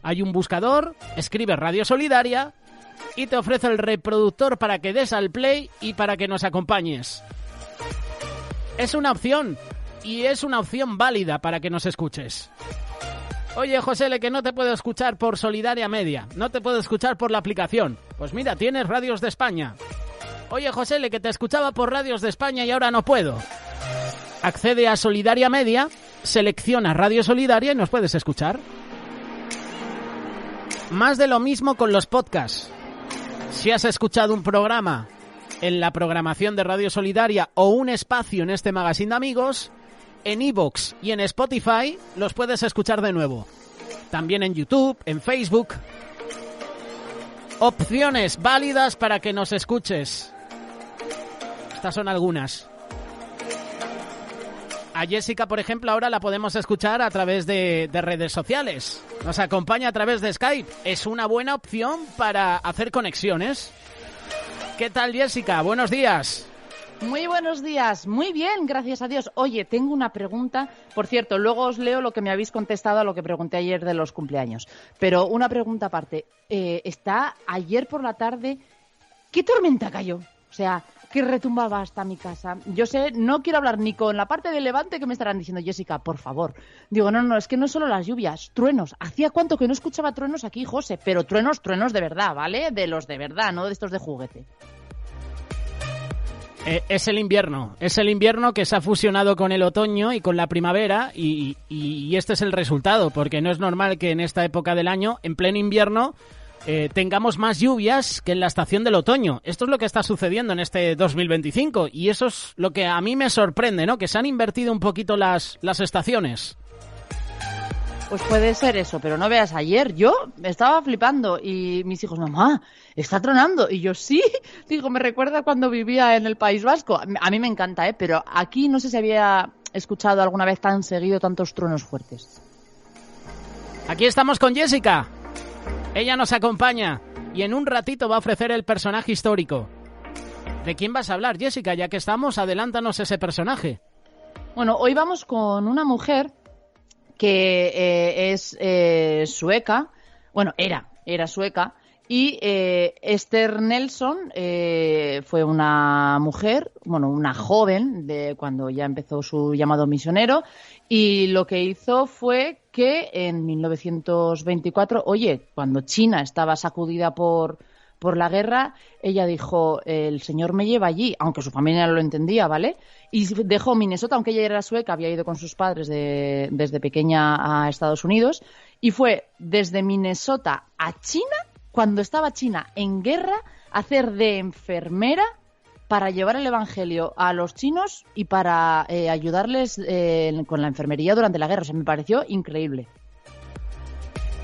Speaker 1: Hay un buscador, escribes Radio Solidaria y te ofrece el reproductor para que des al play y para que nos acompañes. Es una opción y es una opción válida para que nos escuches. Oye, José, que no te puedo escuchar por Solidaria Media, no te puedo escuchar por la aplicación. Pues mira, tienes Radios de España. Oye, José, que te escuchaba por Radios de España y ahora no puedo. Accede a Solidaria Media, selecciona Radio Solidaria y nos puedes escuchar. Más de lo mismo con los podcasts. Si has escuchado un programa en la programación de Radio Solidaria o un espacio en este magazine de amigos, en iVoox y en Spotify los puedes escuchar de nuevo. También en YouTube, en Facebook. Opciones válidas para que nos escuches. Estas son algunas. A Jessica, por ejemplo, ahora la podemos escuchar a través de redes sociales. Nos acompaña a través de Skype. Es una buena opción para hacer conexiones. ¿Qué tal, Jessica? Buenos días.
Speaker 8: Muy buenos días. Muy bien, gracias a Dios. Oye, tengo una pregunta. Por cierto, luego os leo lo que me habéis contestado a lo que pregunté ayer de los cumpleaños. Pero una pregunta aparte. Ayer por la tarde, ¿qué tormenta cayó? O sea, que retumbaba hasta mi casa. Yo sé, no quiero hablar ni con la parte de Levante que me estarán diciendo, Jessica, por favor. Digo, no, es que no solo las lluvias, truenos. Hacía cuánto que no escuchaba truenos aquí, José, pero truenos de verdad, ¿vale? De los de verdad, no de estos de juguete.
Speaker 1: Es el invierno que se ha fusionado con el otoño y con la primavera y este es el resultado, porque no es normal que en esta época del año, en pleno invierno, tengamos más lluvias que en la estación del otoño. Esto es lo que está sucediendo en este 2025 y eso es lo que a mí me sorprende, ¿no? Que se han invertido un poquito las estaciones.
Speaker 8: Pues puede ser eso, pero no veas, ayer yo estaba flipando y mis hijos, mamá, está tronando. Y yo, sí, digo, me recuerda cuando vivía en el País Vasco. A mí me encanta, pero aquí no sé si había escuchado alguna vez tan seguido tantos truenos fuertes.
Speaker 1: Aquí estamos con Jessica. Ella nos acompaña y en un ratito va a ofrecer el personaje histórico. ¿De quién vas a hablar, Jessica? Ya que estamos, adelántanos ese personaje.
Speaker 8: Bueno, hoy vamos con una mujer que es sueca, bueno, era sueca, y Esther Nelson fue una mujer, bueno, una joven de cuando ya empezó su llamado misionero, y lo que hizo fue que en 1924, oye, cuando China estaba sacudida por la guerra, ella dijo, el Señor me lleva allí, aunque su familia no lo entendía, ¿vale? Y dejó Minnesota, aunque ella era sueca, había ido con sus padres desde pequeña a Estados Unidos, y fue desde Minnesota a China, cuando estaba China en guerra, a hacer de enfermera para llevar el evangelio a los chinos y para ayudarles con la enfermería durante la guerra. O sea, me pareció increíble.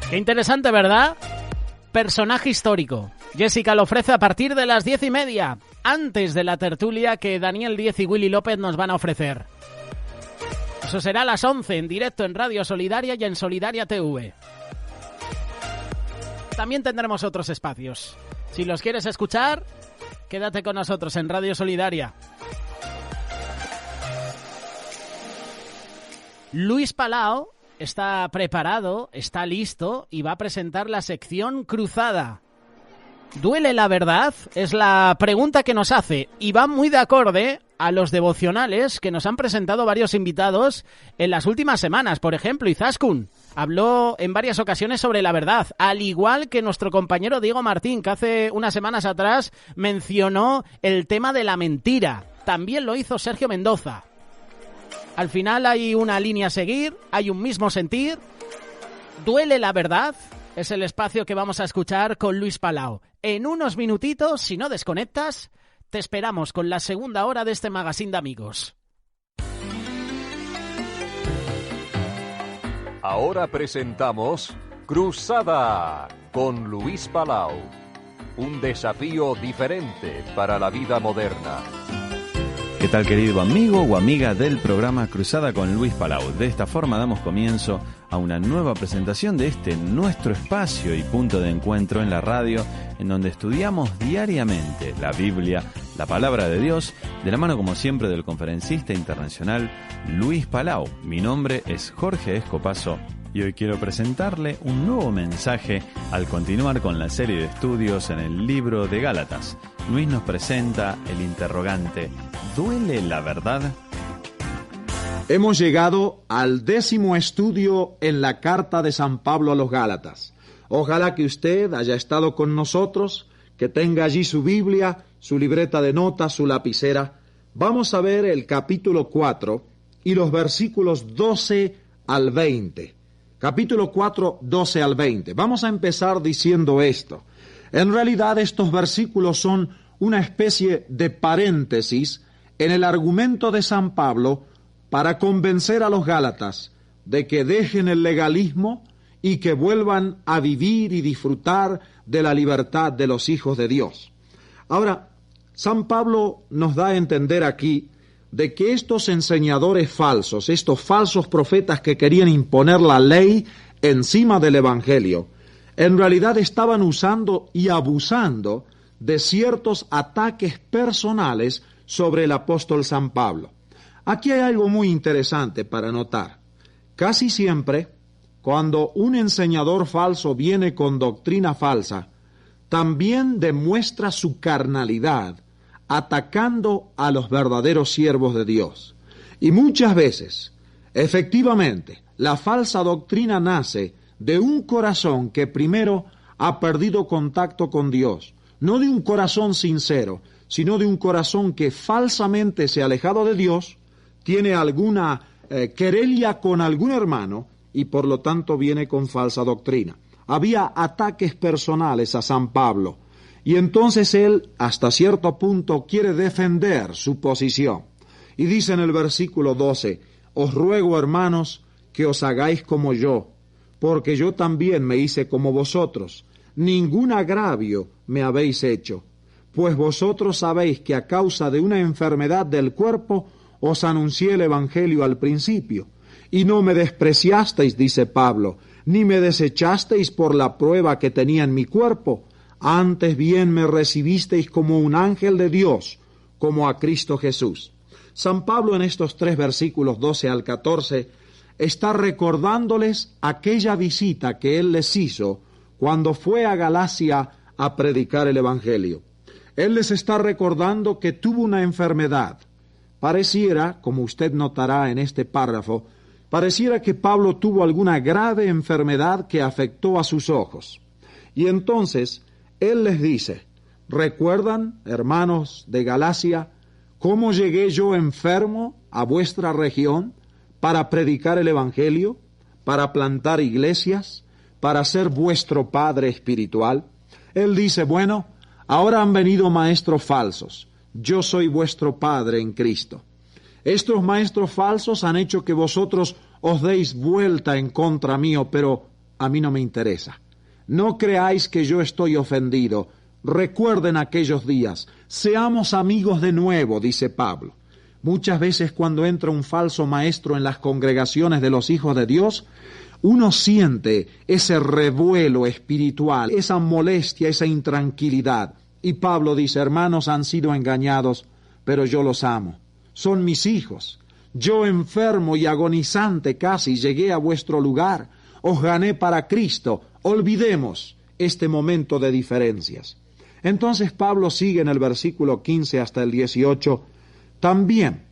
Speaker 1: Qué interesante, ¿verdad? Personaje histórico. Jessica lo ofrece a partir de las 10:30, antes de la tertulia que Daniel Díez y Willy López nos van a ofrecer. Eso será a las 11 en directo en Radio Solidaria y en Solidaria TV. También tendremos otros espacios. Si los quieres escuchar, quédate con nosotros en Radio Solidaria. Luis Palau está preparado, está listo y va a presentar la sección Cruzada. ¿Duele la verdad? Es la pregunta que nos hace y va muy de acorde a los devocionales que nos han presentado varios invitados en las últimas semanas. Por ejemplo, Izaskun habló en varias ocasiones sobre la verdad, al igual que nuestro compañero Diego Martín, que hace unas semanas atrás mencionó el tema de la mentira. También lo hizo Sergio Mendoza. Al final hay una línea a seguir, hay un mismo sentir. ¿Duele la verdad? Es el espacio que vamos a escuchar con Luis Palau. En unos minutitos, si no desconectas, te esperamos con la segunda hora de este magazine de amigos.
Speaker 9: Ahora presentamos Cruzada con Luis Palau. Un desafío diferente para la vida moderna.
Speaker 10: ¿Qué tal, querido amigo o amiga del programa Cruzada con Luis Palau? De esta forma damos comienzo a una nueva presentación de este nuestro espacio y punto de encuentro en la radio, en donde estudiamos diariamente la Biblia, la palabra de Dios, de la mano como siempre del conferencista internacional Luis Palau. Mi nombre es Jorge Escopazo y hoy quiero presentarle un nuevo mensaje al continuar con la serie de estudios en el libro de Gálatas. Luis nos presenta el interrogante: ¿duele la verdad?
Speaker 11: Hemos llegado al 10º estudio en la carta de San Pablo a los Gálatas. Ojalá que usted haya estado con nosotros, que tenga allí su Biblia, su libreta de notas, su lapicera. Vamos a ver el capítulo 4 y los versículos 12 al 20. Capítulo 4, 12 al 20. Vamos a empezar diciendo esto. En realidad estos versículos son una especie de paréntesis en el argumento de San Pablo para convencer a los Gálatas de que dejen el legalismo y que vuelvan a vivir y disfrutar de la libertad de los hijos de Dios. Ahora, San Pablo nos da a entender aquí de que estos enseñadores falsos, estos falsos profetas que querían imponer la ley encima del Evangelio, en realidad estaban usando y abusando de ciertos ataques personales sobre el apóstol San Pablo. Aquí hay algo muy interesante para notar. Casi siempre, cuando un enseñador falso viene con doctrina falsa, también demuestra su carnalidad, atacando a los verdaderos siervos de Dios. Y muchas veces, efectivamente, la falsa doctrina nace de un corazón que primero ha perdido contacto con Dios, no de un corazón sincero, sino de un corazón que falsamente se ha alejado de Dios, tiene alguna querella con algún hermano y por lo tanto viene con falsa doctrina. Había ataques personales a San Pablo y entonces él hasta cierto punto quiere defender su posición. Y dice en el versículo 12, os ruego, hermanos, que os hagáis como yo, porque yo también me hice como vosotros. Ningún agravio me habéis hecho, pues vosotros sabéis que a causa de una enfermedad del cuerpo os anuncié el Evangelio al principio, y no me despreciasteis, dice Pablo, ni me desechasteis por la prueba que tenía en mi cuerpo, antes bien me recibisteis como un ángel de Dios, como a Cristo Jesús. San Pablo en estos 3 versículos 12 al 14 está recordándoles aquella visita que él les hizo cuando fue a Galacia a predicar el Evangelio. Él les está recordando que tuvo una enfermedad. Pareciera, como usted notará en este párrafo, pareciera que Pablo tuvo alguna grave enfermedad que afectó a sus ojos. Y entonces, él les dice, ¿recuerdan, hermanos de Galacia, cómo llegué yo enfermo a vuestra región para predicar el Evangelio, para plantar iglesias, para ser vuestro padre espiritual? Él dice, bueno, ahora han venido maestros falsos. Yo soy vuestro Padre en Cristo. Estos maestros falsos han hecho que vosotros os deis vuelta en contra mío, pero a mí no me interesa. No creáis que yo estoy ofendido. Recuerden aquellos días. Seamos amigos de nuevo, dice Pablo. Muchas veces cuando entra un falso maestro en las congregaciones de los hijos de Dios, uno siente ese revuelo espiritual, esa molestia, esa intranquilidad. Y Pablo dice, hermanos han sido engañados, pero yo los amo. Son mis hijos. Yo enfermo y agonizante casi llegué a vuestro lugar. Os gané para Cristo. Olvidemos este momento de diferencias. Entonces Pablo sigue en el versículo 15 hasta el 18, también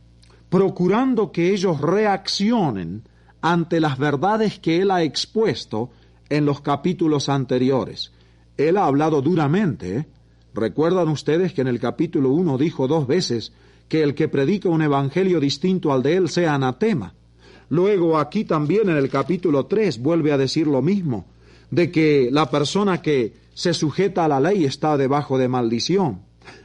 Speaker 11: procurando que ellos reaccionen ante las verdades que él ha expuesto en los capítulos anteriores. Él ha hablado duramente, ¿Recuerdan ustedes que en el capítulo 1 dijo 2 veces que el que predica un evangelio distinto al de él sea anatema? Luego aquí también en el capítulo 3 vuelve a decir lo mismo. de que la persona que se sujeta a la ley está debajo de maldición.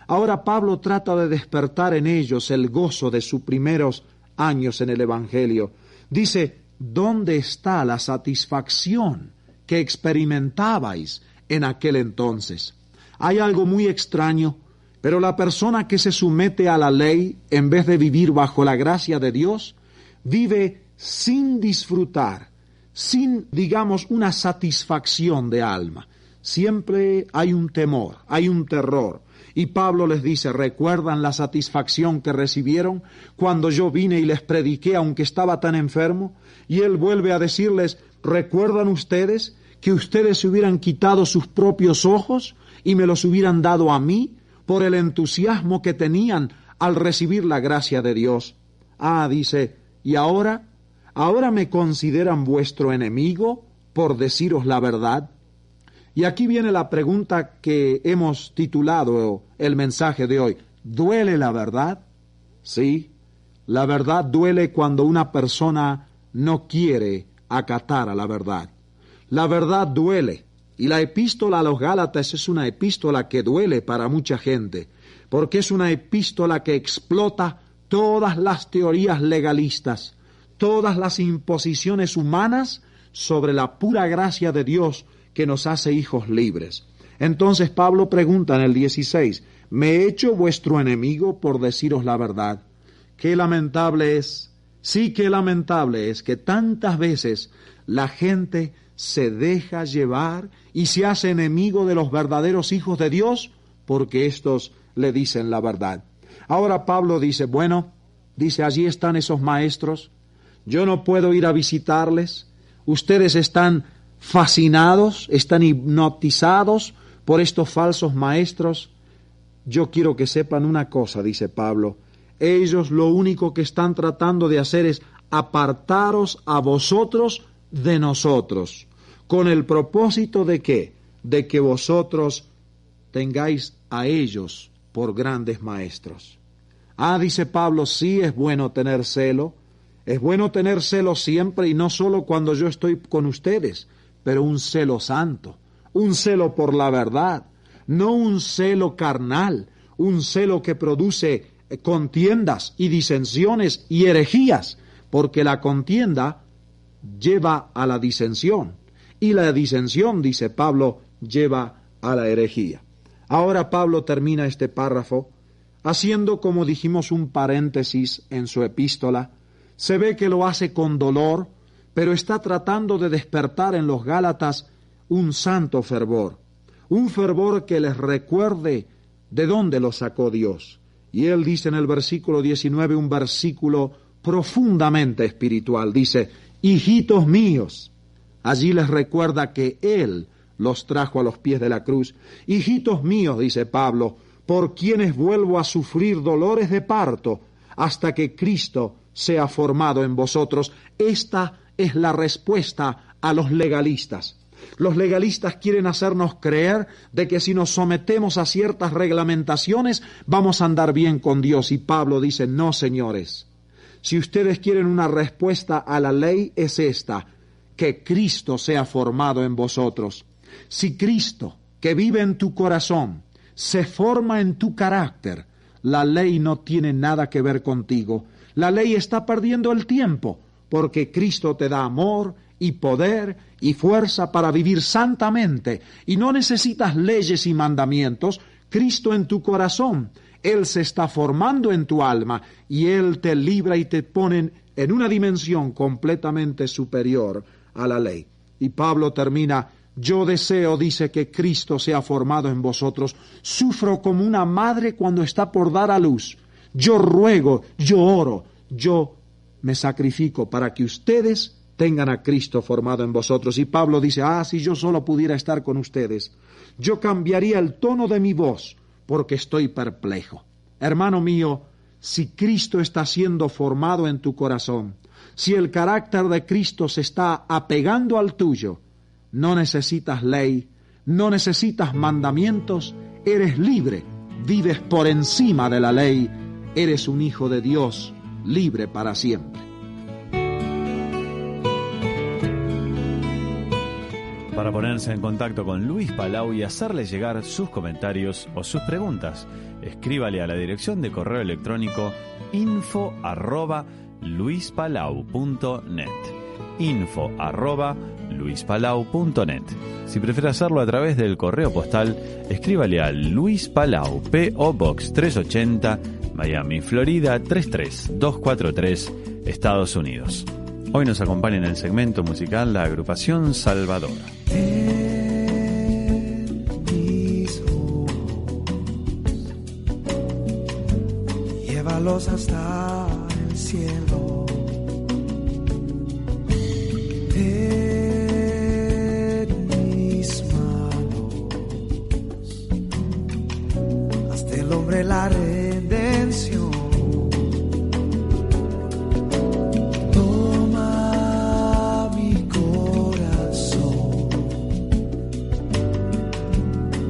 Speaker 11: Ahora Pablo trata de despertar en ellos el gozo de sus primeros años en el Evangelio. Dice, ¿dónde está la satisfacción que experimentabais en aquel entonces? Hay algo muy extraño, pero la persona que se somete a la ley, en vez de vivir bajo la gracia de Dios, vive sin disfrutar, sin, digamos, una satisfacción de alma. Siempre hay un temor, hay un terror. Y Pablo les dice, ¿recuerdan la satisfacción que recibieron cuando yo vine y les prediqué aunque estaba tan enfermo? Y él vuelve a decirles, ¿recuerdan ustedes que ustedes se hubieran quitado sus propios ojos y me los hubieran dado a mí por el entusiasmo que tenían al recibir la gracia de Dios? Dice, ¿y ahora me consideran vuestro enemigo por deciros la verdad? Y aquí viene la pregunta que hemos titulado el mensaje de hoy. ¿Duele la verdad? Sí, la verdad duele cuando una persona no quiere acatar a la verdad. La verdad duele. Y la epístola a los Gálatas es una epístola que duele para mucha gente, porque es una epístola que explota todas las teorías legalistas, todas las imposiciones humanas sobre la pura gracia de Dios que nos hace hijos libres. Entonces Pablo pregunta en el 16, ¿me he hecho vuestro enemigo por deciros la verdad? Qué lamentable es, sí, qué lamentable es que tantas veces la gente se deja llevar y se hace enemigo de los verdaderos hijos de Dios porque estos le dicen la verdad. Ahora Pablo dice, dice, allí están esos maestros, yo no puedo ir a visitarles, ustedes están fascinados, están hipnotizados por estos falsos maestros. Yo quiero que sepan una cosa, dice Pablo, ellos lo único que están tratando de hacer es apartaros a vosotros de nosotros, con el propósito de ¿qué? De que vosotros tengáis a ellos por grandes maestros. Dice Pablo, sí es bueno tener celo, es bueno tener celo siempre y no solo cuando yo estoy con ustedes, pero un celo santo, un celo por la verdad, no un celo carnal, un celo que produce contiendas y disensiones y herejías, porque la contienda lleva a la disensión, y la disensión, dice Pablo, lleva a la herejía. Ahora Pablo termina este párrafo haciendo, como dijimos, un paréntesis en su epístola. Se ve que lo hace con dolor, pero está tratando de despertar en los Gálatas un santo fervor, un fervor que les recuerde de dónde lo sacó Dios. Y él dice en el versículo 19, un versículo profundamente espiritual, dice, hijitos míos, allí les recuerda que él los trajo a los pies de la cruz. Hijitos míos, dice Pablo, por quienes vuelvo a sufrir dolores de parto hasta que Cristo sea formado en vosotros. Esta es la respuesta a los legalistas. Los legalistas quieren hacernos creer de que si nos sometemos a ciertas reglamentaciones vamos a andar bien con Dios. Y Pablo dice, no, señores. Si ustedes quieren una respuesta a la ley es esta, que Cristo sea formado en vosotros. Si Cristo, que vive en tu corazón, se forma en tu carácter, la ley no tiene nada que ver contigo. La ley está perdiendo el tiempo, porque Cristo te da amor y poder y fuerza para vivir santamente, y no necesitas leyes y mandamientos. Cristo en tu corazón, Él se está formando en tu alma, y Él te libra y te pone en una dimensión completamente superior a la ley. Y Pablo termina, yo deseo, dice, que Cristo sea formado en vosotros. Sufro como una madre cuando está por dar a luz. Yo ruego, yo oro, yo me sacrifico para que ustedes tengan a Cristo formado en vosotros. Y Pablo dice, si yo solo pudiera estar con ustedes, yo cambiaría el tono de mi voz, porque estoy perplejo. Hermano mío, si Cristo está siendo formado en tu corazón, si el carácter de Cristo se está apegando al tuyo, no necesitas ley, no necesitas mandamientos, eres libre, vives por encima de la ley, eres un hijo de Dios, libre para siempre.
Speaker 10: para ponerse en contacto con Luis Palau y hacerle llegar sus comentarios o sus preguntas. Escríbale a la dirección de correo electrónico info@luispalau.net. info@luispalau.net. Si prefiere hacerlo a través del correo postal, escríbale a Luis Palau, P.O. Box 380, Miami, Florida 33243, Estados Unidos. Hoy nos acompaña en el segmento musical la agrupación Salvadora.
Speaker 12: Mis ojos, llévalos hasta el cielo. En mis manos, hasta el hombre la redención. Toma mi corazón,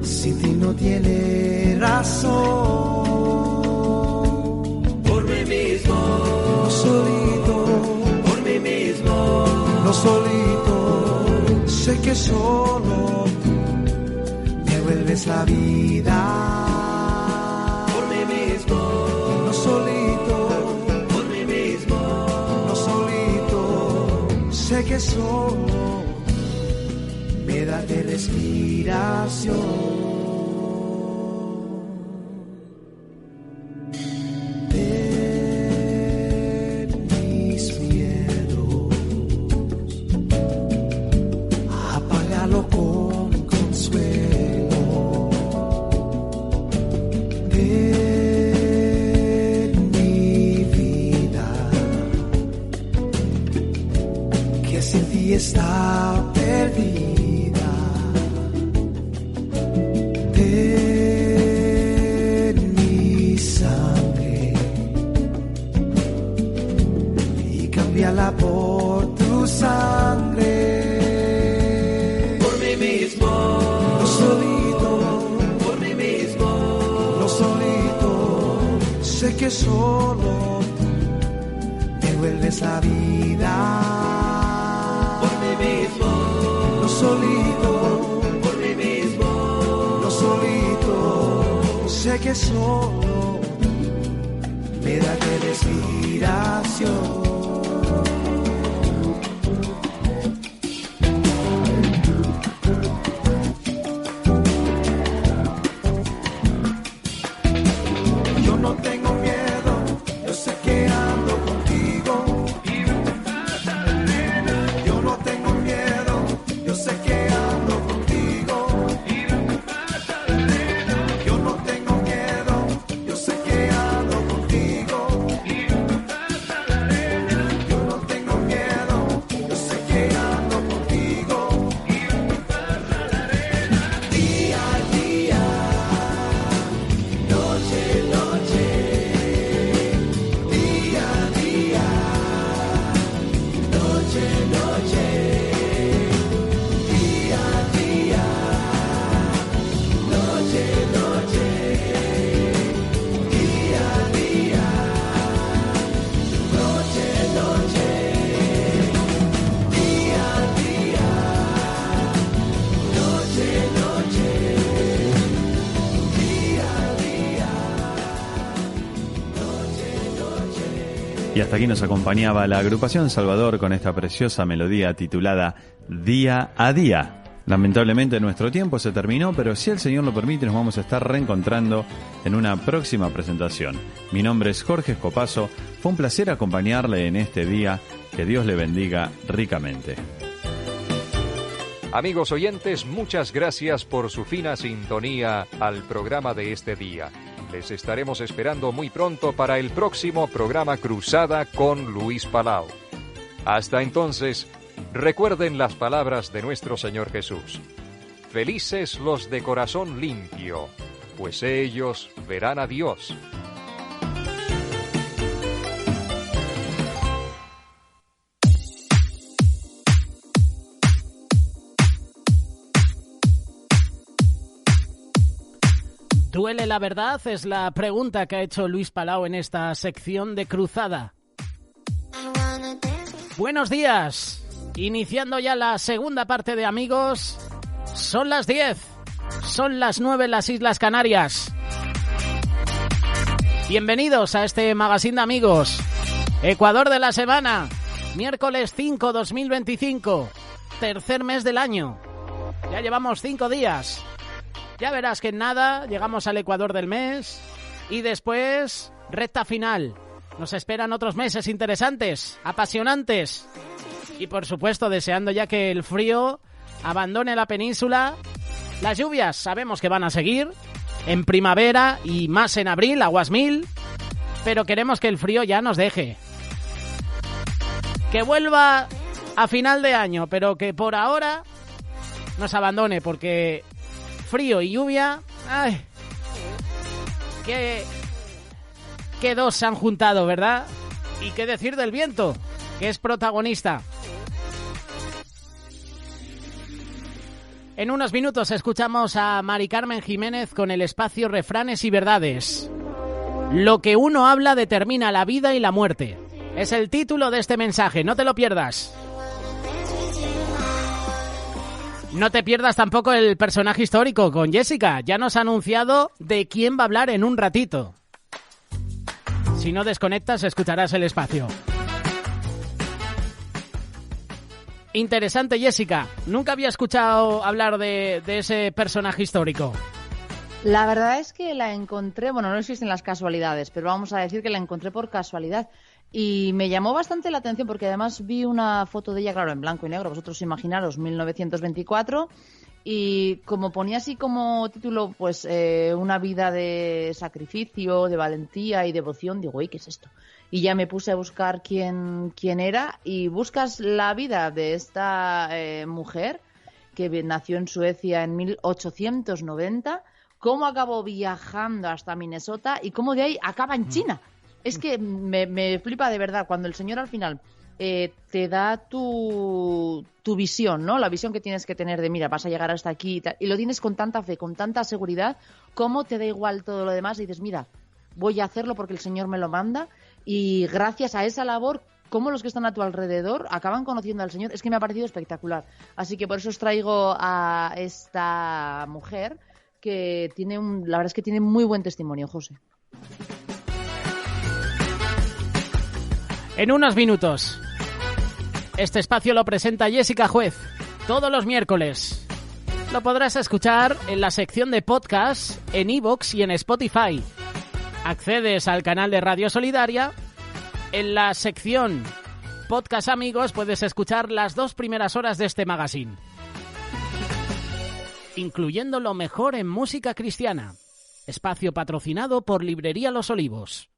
Speaker 12: sin ti no tiene razón. Por mí mismo, no solito, por mí mismo, no solito, sé que solo tú me vuelves la vida. Por mí mismo, no solito, por mí mismo, no solito, sé que solo me das de respiración. Está perdida. Ten mi sangre y cámbiala por tu sangre. Por mí mismo, no solito, por mí mismo, no solito, sé que solo tú me vuelves la vida. No solito, por mí mismo, no solito, sé que solo me da de respiración. Yo no tengo miedo, yo sé que ando contigo. Yo no tengo miedo, yo sé que ando contigo. Yo no tengo miedo, yo sé que ando contigo. Yo no tengo miedo, yo sé que ando contigo. Día a día, noche a noche, día a día, noche a noche.
Speaker 10: Y hasta aquí nos acompañaba la agrupación Salvador con esta preciosa melodía titulada Día a Día. Lamentablemente nuestro tiempo se terminó, pero si el Señor lo permite nos vamos a estar reencontrando en una próxima presentación. Mi nombre es Jorge Escopazo, fue un placer acompañarle en este día, que Dios le bendiga ricamente.
Speaker 9: Amigos oyentes, muchas gracias por su fina sintonía al programa de este día. Les estaremos esperando muy pronto para el próximo programa Cruzada con Luis Palau. Hasta entonces, recuerden las palabras de nuestro Señor Jesús. Felices los de corazón limpio, pues ellos verán a Dios.
Speaker 1: ¿Duele la verdad? Es la pregunta que ha hecho Luis Palau en esta sección de Cruzada. Buenos días. Iniciando ya la segunda parte de Amigos. Son las 10. Son las 9 en las Islas Canarias. Bienvenidos a este magazine de Amigos. Ecuador de la semana. Miércoles 5, 2025. Tercer mes del año. Ya llevamos 5 días. Ya verás que en nada llegamos al Ecuador del mes. Y después, recta final. Nos esperan otros meses interesantes, apasionantes. Y por supuesto, deseando ya que el frío abandone la península. Las lluvias sabemos que van a seguir en primavera y más en abril, aguas mil. Pero queremos que el frío ya nos deje. Que vuelva a final de año, pero que por ahora nos abandone, porque frío y lluvia... ¡Ay! ¿Qué dos se han juntado, verdad? Y qué decir del viento, que es protagonista. En unos minutos escuchamos a Mari Carmen Jiménez con el espacio Refranes y Verdades. Lo que uno habla determina la vida y la muerte. Es el título de este mensaje, no te lo pierdas. No te pierdas tampoco el personaje histórico con Jessica. Ya nos ha anunciado de quién va a hablar en un ratito. Si no desconectas, escucharás el espacio. Interesante, Jessica. Nunca había escuchado hablar de ese personaje histórico.
Speaker 8: La verdad es que la encontré, bueno, no existen las casualidades, pero vamos a decir que la encontré por casualidad. Y me llamó bastante la atención porque además vi una foto de ella, claro, en blanco y negro. Vosotros imaginaros, 1924. Y como ponía así como título, pues una vida de sacrificio, de valentía y devoción, digo, ¿qué es esto? Y ya me puse a buscar quién era, y buscas la vida de esta mujer que nació en Suecia en 1890, cómo acabó viajando hasta Minnesota y cómo de ahí acaba en China. Es que me flipa de verdad cuando el Señor al final te da tu visión, ¿no? La visión que tienes que tener de, mira, vas a llegar hasta aquí y lo tienes con tanta fe, con tanta seguridad, cómo te da igual todo lo demás y dices, mira, voy a hacerlo porque el Señor me lo manda. Y gracias a esa labor, cómo los que están a tu alrededor acaban conociendo al Señor. Es que me ha parecido espectacular. Así que por eso os traigo a esta mujer que tiene la verdad es que tiene muy buen testimonio, José.
Speaker 1: En unos minutos, este espacio lo presenta Jessica Juez, todos los miércoles. Lo podrás escuchar en la sección de podcast, en iVoox y en Spotify. Accedes al canal de Radio Solidaria. En la sección Podcast Amigos puedes escuchar las 2 primeras horas de este magazine, incluyendo lo mejor en música cristiana. Espacio patrocinado por Librería Los Olivos.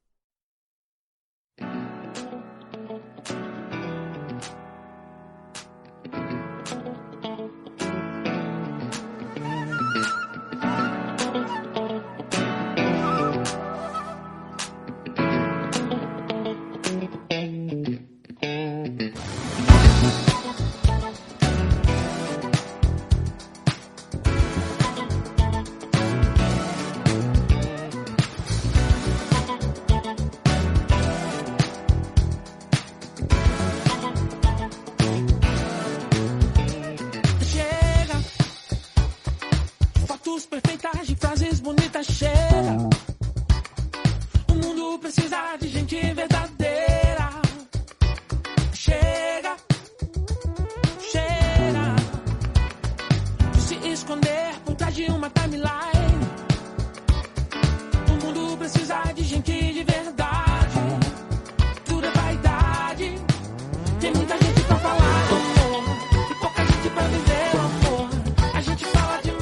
Speaker 12: Perfeitas de frases bonitas, chega. O mundo precisa de gente verdadeira. Chega, chega de se esconder por trás de uma timeline. O mundo precisa de gente de verdade. Tudo é vaidade. Tem muita gente pra falar do amor e pouca gente pra viver o amor. A gente fala demais.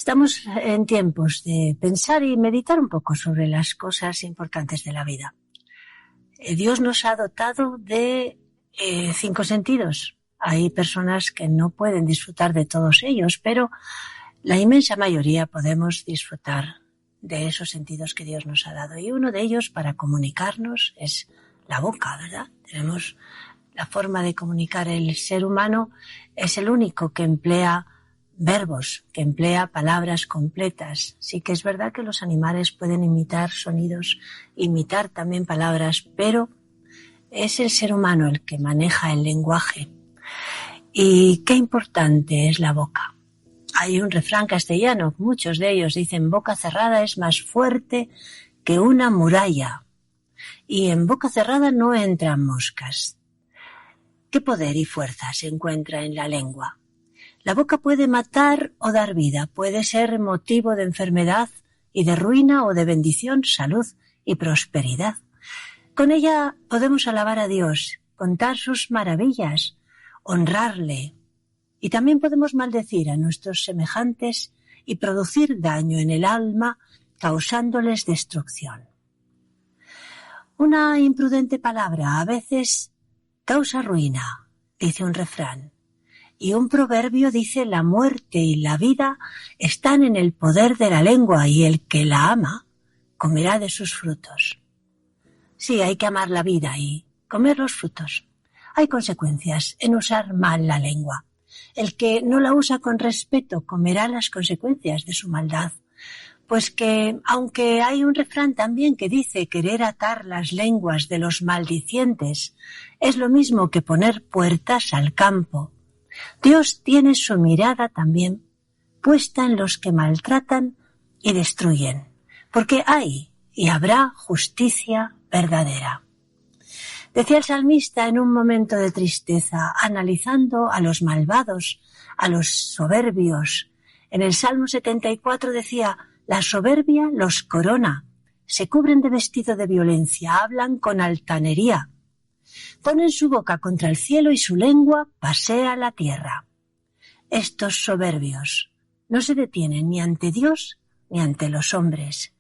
Speaker 13: Estamos en tiempos de pensar y meditar un poco sobre las cosas importantes de la vida. Dios nos ha dotado de 5 sentidos. Hay personas que no pueden disfrutar de todos ellos, pero la inmensa mayoría podemos disfrutar de esos sentidos que Dios nos ha dado. Y uno de ellos para comunicarnos es la boca, ¿verdad? Tenemos la forma de comunicar. El ser humano es el único que emplea verbos, que emplea palabras completas. Sí que es verdad que los animales pueden imitar sonidos, imitar también palabras, pero es el ser humano el que maneja el lenguaje. Y qué importante es la boca. Hay un refrán castellano, muchos de ellos dicen: boca cerrada es más fuerte que una muralla. Y en boca cerrada no entran moscas. ¿Qué poder y fuerza se encuentra en la lengua? La boca puede matar o dar vida, puede ser motivo de enfermedad y de ruina o de bendición, salud y prosperidad. Con ella podemos alabar a Dios, contar sus maravillas, honrarle. Y también podemos maldecir a nuestros semejantes y producir daño en el alma, causándoles destrucción. Una imprudente palabra a veces causa ruina, dice un refrán. Y un proverbio dice: la muerte y la vida están en el poder de la lengua, y el que la ama comerá de sus frutos. Sí, hay que amar la vida y comer los frutos. Hay consecuencias en usar mal la lengua. El que no la usa con respeto comerá las consecuencias de su maldad. Pues que, aunque hay un refrán también que dice querer atar las lenguas de los maldicientes, es lo mismo que poner puertas al campo. Dios tiene su mirada también puesta en los que maltratan y destruyen, porque hay y habrá justicia verdadera. Decía el salmista en un momento de tristeza, analizando a los malvados, a los soberbios. En el Salmo 74 decía: la soberbia los corona, se cubren de vestido de violencia, hablan con altanería. Ponen su boca contra el cielo y su lengua pasea la tierra. Estos soberbios no se detienen ni ante Dios ni ante los hombres.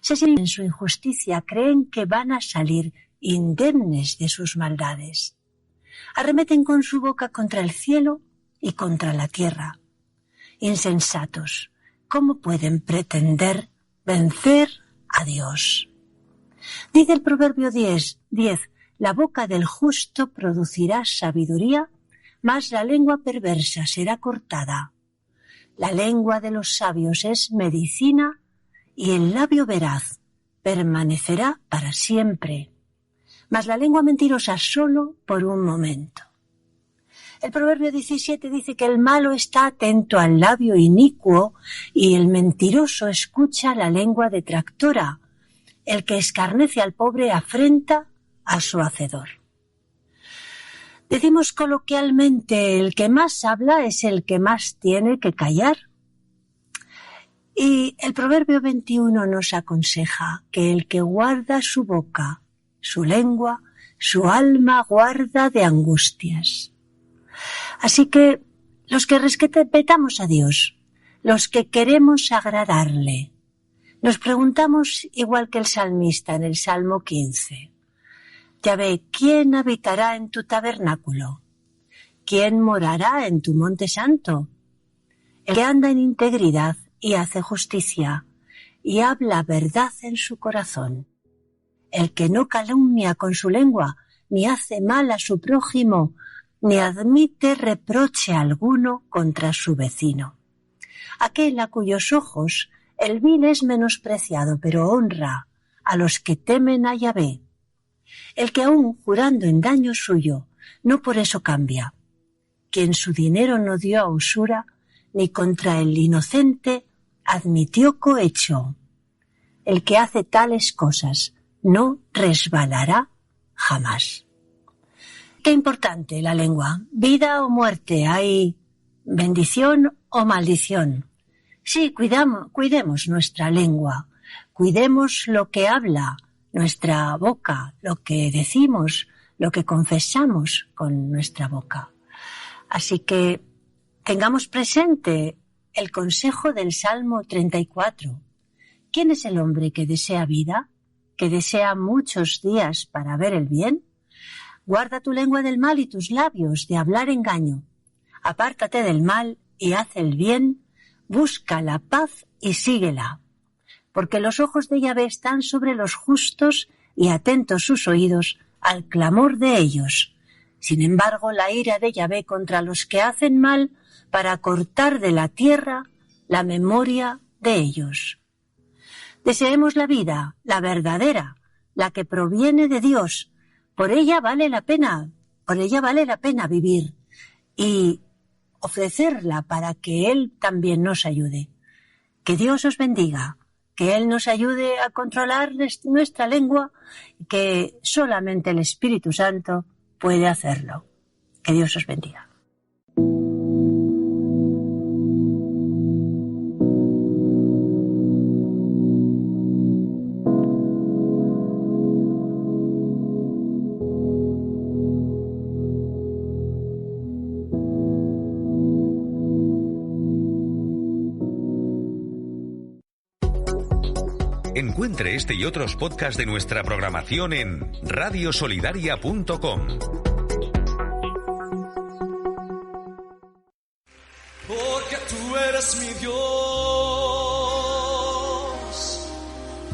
Speaker 13: Se sienten en su injusticia, creen que van a salir indemnes de sus maldades. Arremeten con su boca contra el cielo y contra la tierra. Insensatos, ¿cómo pueden pretender vencer a Dios? Dice el Proverbio 10, la boca del justo producirá sabiduría, mas la lengua perversa será cortada. La lengua de los sabios es medicina, y el labio veraz permanecerá para siempre. Mas la lengua mentirosa solo por un momento. El Proverbio 17 dice que el malo está atento al labio inicuo y el mentiroso escucha la lengua detractora. El que escarnece al pobre afrenta a su hacedor. Decimos coloquialmente: el que más habla es el que más tiene que callar. Y el Proverbio 21 nos aconseja que el que guarda su boca, su lengua, su alma guarda de angustias. Así que los que respetamos a Dios, los que queremos agradarle, nos preguntamos igual que el salmista en el Salmo 15. Yahvé, ¿quién habitará en tu tabernáculo? ¿Quién morará en tu monte santo? El que anda en integridad y hace justicia y habla verdad en su corazón. El que no calumnia con su lengua, ni hace mal a su prójimo, ni admite reproche alguno contra su vecino. Aquel a cuyos ojos el vil es menospreciado, pero honra a los que temen a Yahvé. El que aún jurando en daño suyo, no por eso cambia. Quien su dinero no dio a usura, ni contra el inocente admitió cohecho. El que hace tales cosas no resbalará jamás. Qué importante la lengua. Vida o muerte, hay bendición o maldición. Sí, cuidemos nuestra lengua, cuidemos lo que habla nuestra boca, lo que decimos, lo que confesamos con nuestra boca. Así que tengamos presente el consejo del Salmo 34. ¿Quién es el hombre que desea vida, que desea muchos días para ver el bien? Guarda tu lengua del mal y tus labios de hablar engaño. Apártate del mal y haz el bien, busca la paz y síguela. Porque los ojos de Yahvé están sobre los justos y atentos sus oídos al clamor de ellos. Sin embargo, la ira de Yahvé contra los que hacen mal para cortar de la tierra la memoria de ellos. Deseemos la vida, la verdadera, la que proviene de Dios. Por ella vale la pena vivir y ofrecerla para que Él también nos ayude. Que Dios os bendiga, que Él nos ayude a controlar nuestra lengua, que solamente el Espíritu Santo puede hacerlo. Que Dios os bendiga.
Speaker 4: Encuentre este y otros podcasts de nuestra programación en radiosolidaria.com.
Speaker 12: Porque tú eres mi Dios,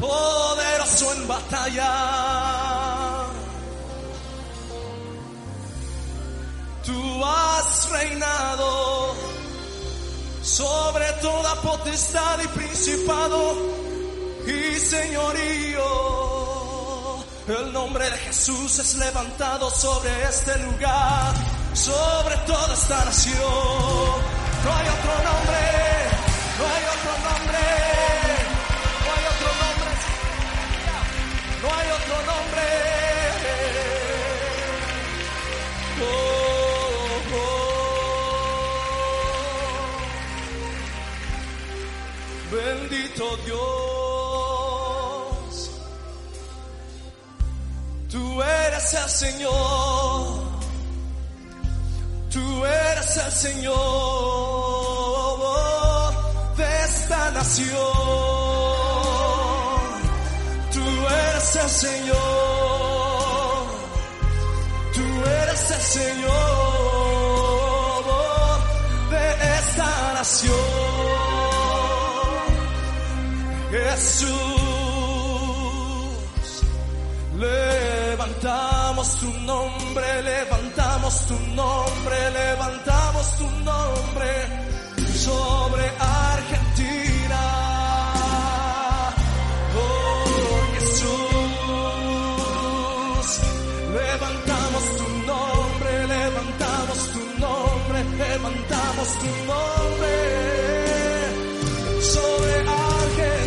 Speaker 12: poderoso en batalla. Tú has reinado sobre toda potestad y principado y señorío. El nombre de Jesús es levantado sobre este lugar, sobre toda esta nación. No hay otro nombre, no hay otro nombre, no hay otro nombre, no hay otro nombre. Bendito Dios, tú eres el Señor, tú eres el Señor de esta nación, tú eres el Señor, tú eres el Señor de esta nación. Jesús, levantamos tu nombre, levantamos tu nombre, levantamos tu nombre sobre Argentina. Oh Jesús, levantamos tu nombre, levantamos tu nombre, levantamos tu nombre sobre Argentina.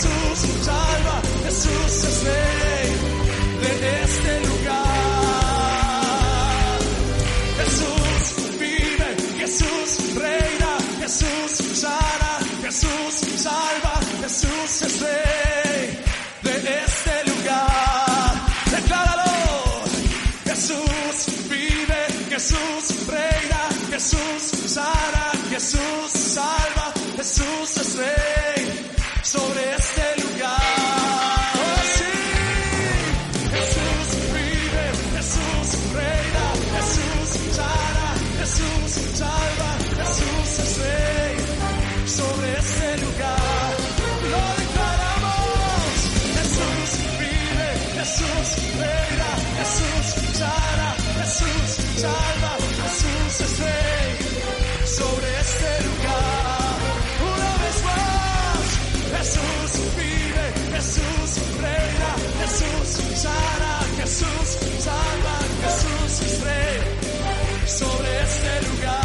Speaker 12: Jesús salva, Jesús es Rey de este lugar. Jesús vive, Jesús reina, Jesús sana, Jesús salva, Jesús es Rey de este lugar. Decláralo. Jesús vive, Jesús reina, Jesús sana, Jesús salva, Jesús es Rey sobre este lugar. Oh, sí. Jesús vive, Jesús reina, Jesús sana, Jesús salva, Jesús es Rey sobre este lugar. Lo declaramos. Jesús vive, Jesús reina, Jesús sana, Jesús salva, Jesús es Rey sobre este lugar. Una vez más. Jesús vive, Jesús reina, Jesús sana, Jesús salva, Jesús es Rey sobre este lugar.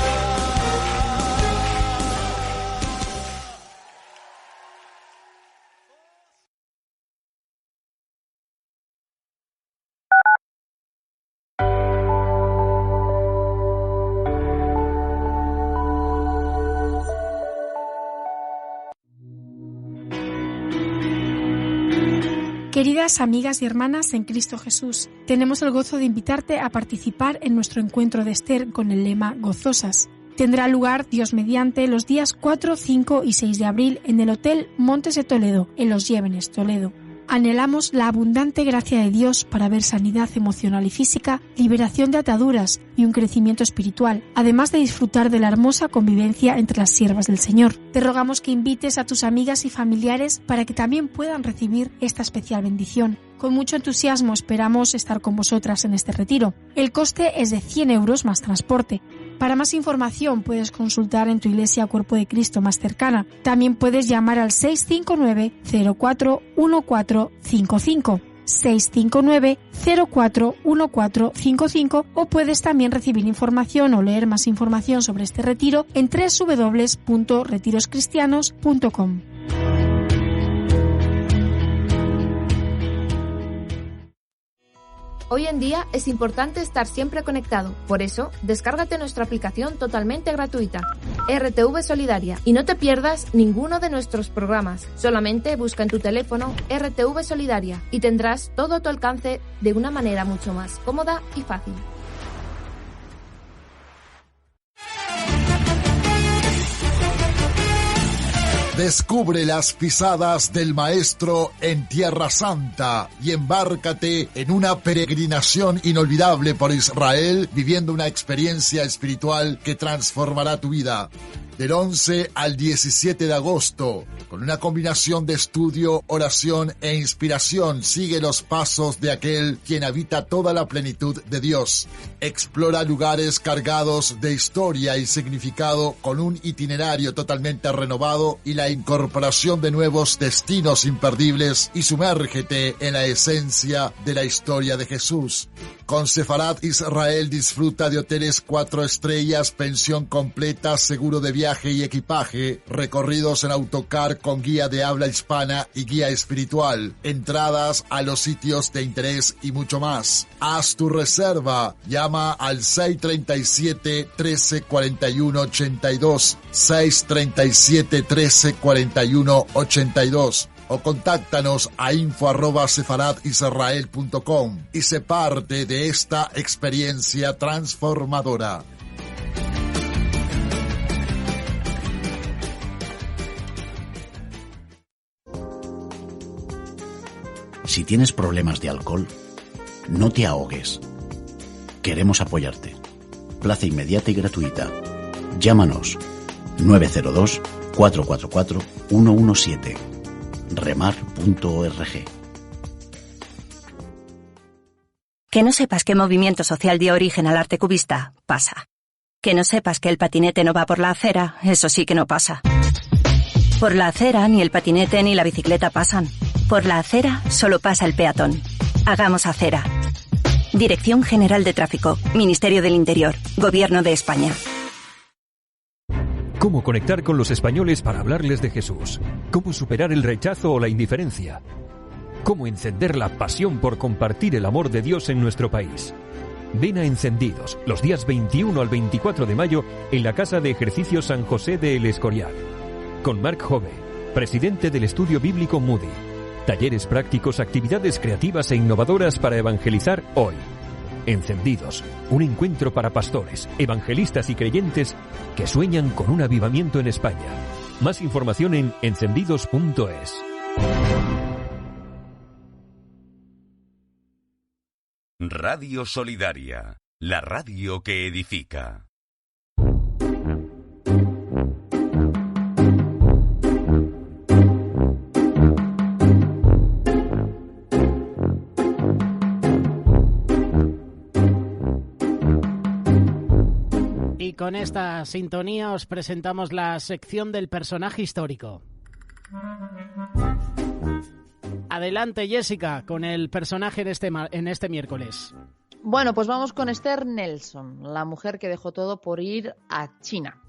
Speaker 5: Queridas amigas y hermanas en Cristo Jesús, tenemos el gozo de invitarte a participar en nuestro encuentro de Esther con el lema Gozosas. Tendrá lugar, Dios mediante, los días 4, 5 y 6 de abril en el Hotel Montes de Toledo, en Los Llévenes, Toledo. Anhelamos la abundante gracia de Dios para ver sanidad emocional y física, liberación de ataduras y un crecimiento espiritual, además de disfrutar de la hermosa convivencia entre las siervas del Señor. Te rogamos que invites a tus amigas y familiares para que también puedan recibir esta especial bendición. Con mucho entusiasmo esperamos estar con vosotras en este retiro. El coste es de 100 euros más transporte. Para más información puedes consultar en tu iglesia Cuerpo de Cristo más cercana. También puedes llamar al 659-041455, 659-041455 o puedes también recibir información o leer más información sobre este retiro en www.retiroscristianos.com.
Speaker 14: Hoy en día es importante estar siempre conectado, por eso, descárgate nuestra aplicación totalmente gratuita, RTV Solidaria, y no te pierdas ninguno de nuestros programas. Solamente busca en tu teléfono RTV Solidaria y tendrás todo a tu alcance de una manera mucho más cómoda y fácil.
Speaker 7: Descubre las pisadas del Maestro en Tierra Santa y embárcate en una peregrinación inolvidable por Israel, viviendo una experiencia espiritual que transformará tu vida. Del 11 al 17 de agosto, con una combinación de estudio, oración e inspiración, sigue los pasos de aquel quien habita toda la plenitud de Dios. Explora lugares cargados de historia y significado con un itinerario totalmente renovado y la incorporación de nuevos destinos imperdibles, y sumérgete en la esencia de la historia de Jesús. Con Sefarat Israel disfruta de hoteles 4 estrellas, pensión completa, seguro de viaje y equipaje, recorridos en autocar con guía de habla hispana y guía espiritual, entradas a los sitios de interés y mucho más. Haz tu reserva, llama al 637-1341-82, 637-1341-82. O contáctanos a info@sefaradisrael.com y sé parte de esta experiencia transformadora.
Speaker 15: Si tienes problemas de alcohol, no te ahogues. Queremos apoyarte. Plaza inmediata y gratuita. Llámanos 902 444 117. remar.org.
Speaker 16: Que no sepas qué movimiento social dio origen al arte cubista, pasa. Que no sepas que el patinete no va por la acera, eso sí que no pasa. Por la acera ni el patinete ni la bicicleta pasan. Por la acera solo pasa el peatón. Hagamos acera. Dirección General de Tráfico, Ministerio del Interior, Gobierno de España.
Speaker 17: Cómo conectar con los españoles para hablarles de Jesús. Cómo superar el rechazo o la indiferencia. Cómo encender la pasión por compartir el amor de Dios en nuestro país. Ven a Encendidos los días 21 al 24 de mayo en la Casa de Ejercicios San José de El Escorial. Con Mark Jove, presidente del Estudio Bíblico Moody. Talleres prácticos, actividades creativas e innovadoras para evangelizar hoy. Encendidos, un encuentro para pastores, evangelistas y creyentes que sueñan con un avivamiento en España. Más información en encendidos.es.
Speaker 4: Radio Solidaria, la radio que edifica.
Speaker 1: Y con esta sintonía os presentamos la sección del personaje histórico. Adelante, Jessica, con el personaje en este miércoles.
Speaker 8: Bueno, pues vamos con Esther Nelson, la mujer que dejó todo por ir a China.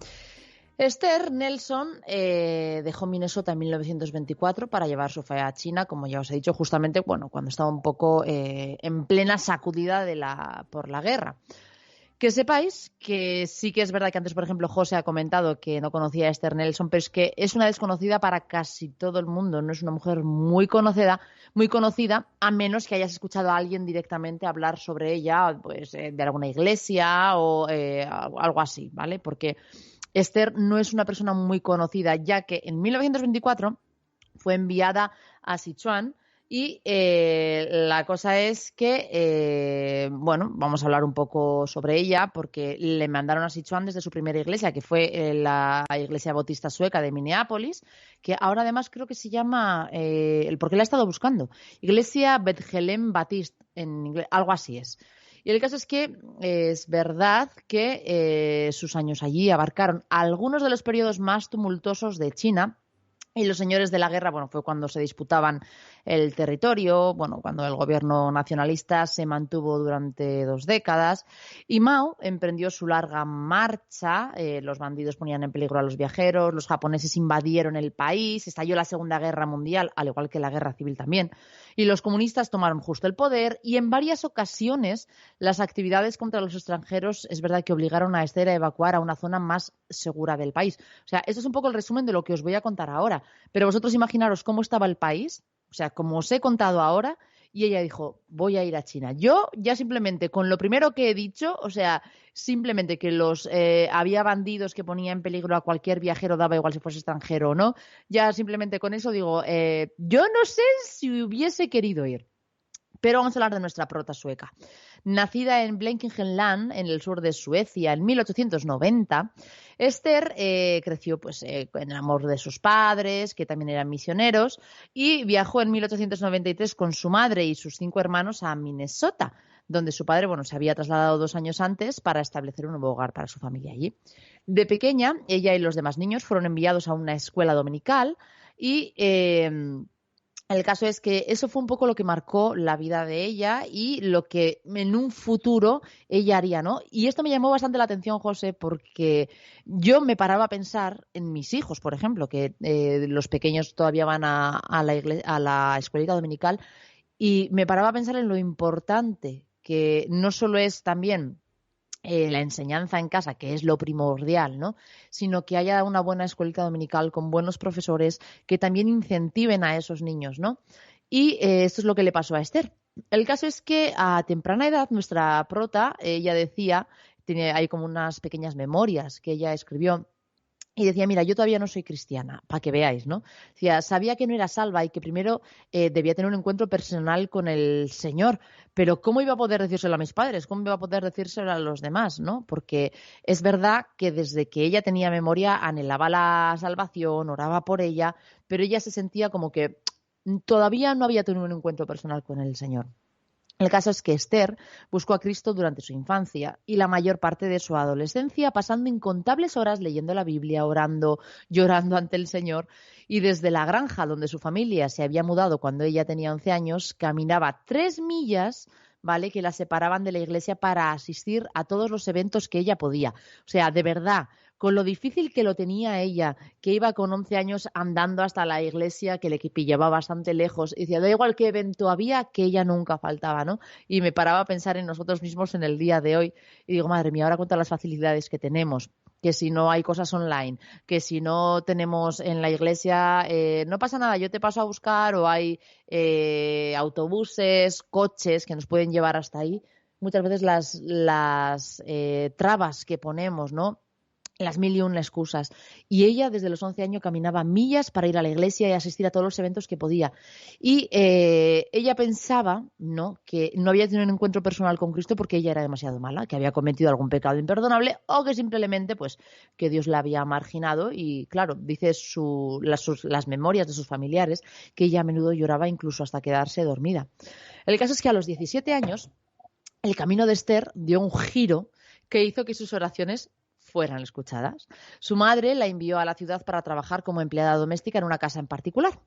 Speaker 8: Esther Nelson dejó Minnesota en 1924 para llevar su fe a China, como ya os he dicho, justamente cuando estaba un poco en plena sacudida por la guerra. Que sepáis que sí que es verdad que antes, por ejemplo, José ha comentado que no conocía a Esther Nelson, pero es que es una desconocida para casi todo el mundo. No es una mujer muy conocida, a menos que hayas escuchado a alguien directamente hablar sobre ella, pues de alguna iglesia o algo así, ¿vale? Porque Esther no es una persona muy conocida, ya que en 1924 fue enviada a Sichuan. Y la cosa es que, vamos a hablar un poco sobre ella, porque le mandaron a Sichuan desde su primera iglesia, que fue la iglesia bautista sueca de Minneapolis, que ahora además creo que se llama, porque la he estado buscando, Iglesia Bethlehem Baptist, en inglés, algo así es. Y el caso es que es verdad que sus años allí abarcaron algunos de los periodos más tumultuosos de China. Y los señores de la guerra, fue cuando se disputaban el territorio, cuando el gobierno nacionalista se mantuvo durante 2 décadas y Mao emprendió su larga marcha. Los bandidos ponían en peligro a los viajeros, los japoneses invadieron el país, estalló la Segunda Guerra Mundial, al igual que la Guerra Civil también, y los comunistas tomaron justo el poder y en varias ocasiones las actividades contra los extranjeros es verdad que obligaron a Esther a evacuar a una zona más segura del país. O sea, esto es un poco el resumen de lo que os voy a contar ahora. Pero vosotros imaginaros cómo estaba el país, o sea, como os he contado ahora, y ella dijo, voy a ir a China. Yo ya simplemente con lo primero que he dicho, o sea, simplemente que había bandidos que ponían en peligro a cualquier viajero, daba igual si fuese extranjero o no, ya simplemente con eso digo, yo no sé si hubiese querido ir. Pero vamos a hablar de nuestra prota sueca. Nacida en Blekingeland, en el sur de Suecia, en 1890, Esther creció en el amor de sus padres, que también eran misioneros, y viajó en 1893 con su madre y sus 5 hermanos a Minnesota, donde su padre se había trasladado 2 años antes para establecer un nuevo hogar para su familia allí. De pequeña, ella y los demás niños fueron enviados a una escuela dominical y el caso es que eso fue un poco lo que marcó la vida de ella y lo que en un futuro ella haría, ¿no? Y esto me llamó bastante la atención, José, porque yo me paraba a pensar en mis hijos, por ejemplo, que los pequeños todavía van a la escuelita dominical, y me paraba a pensar en lo importante que no solo es también la enseñanza en casa, que es lo primordial, ¿no? Sino que haya una buena escuelita dominical con buenos profesores que también incentiven a esos niños, ¿no? Y esto es lo que le pasó a Esther. El caso es que a temprana edad nuestra prota, ella decía, hay como unas pequeñas memorias que ella escribió, y decía, mira, yo todavía no soy cristiana, para que veáis, ¿no? Decía, sabía que no era salva y que primero debía tener un encuentro personal con el Señor, pero ¿cómo iba a poder decírselo a mis padres? ¿Cómo iba a poder decírselo a los demás, no? Porque es verdad que desde que ella tenía memoria anhelaba la salvación, oraba por ella, pero ella se sentía como que todavía no había tenido un encuentro personal con el Señor. El caso es que Esther buscó a Cristo durante su infancia y la mayor parte de su adolescencia, pasando incontables horas leyendo la Biblia, orando, llorando ante el Señor, y desde la granja donde su familia se había mudado cuando ella tenía 11 años, caminaba 3 millas, ¿vale?, que la separaban de la iglesia para asistir a todos los eventos que ella podía. O sea, de verdad, con lo difícil que lo tenía ella, que iba con 11 años andando hasta la iglesia, que le pillaba bastante lejos, y decía, da igual qué evento había, que ella nunca faltaba, ¿no? Y me paraba a pensar en nosotros mismos en el día de hoy, y digo, madre mía, ahora con todas las facilidades que tenemos, que si no hay cosas online, que si no tenemos en la iglesia, no pasa nada, yo te paso a buscar, o hay autobuses, coches que nos pueden llevar hasta ahí. Muchas veces las trabas que ponemos, ¿no? Las 1001 excusas. Y ella desde los 11 años caminaba millas para ir a la iglesia y asistir a todos los eventos que podía. Y ella pensaba, ¿no?, que no había tenido un encuentro personal con Cristo porque ella era demasiado mala, que había cometido algún pecado imperdonable o que simplemente, pues, que Dios la había marginado. Y claro, dice las memorias de sus familiares que ella a menudo lloraba incluso hasta quedarse dormida. El caso es que a los 17 años el camino de Esther dio un giro que hizo que sus oraciones fueran escuchadas. Su madre la envió a la ciudad para trabajar como empleada doméstica en una casa en particular.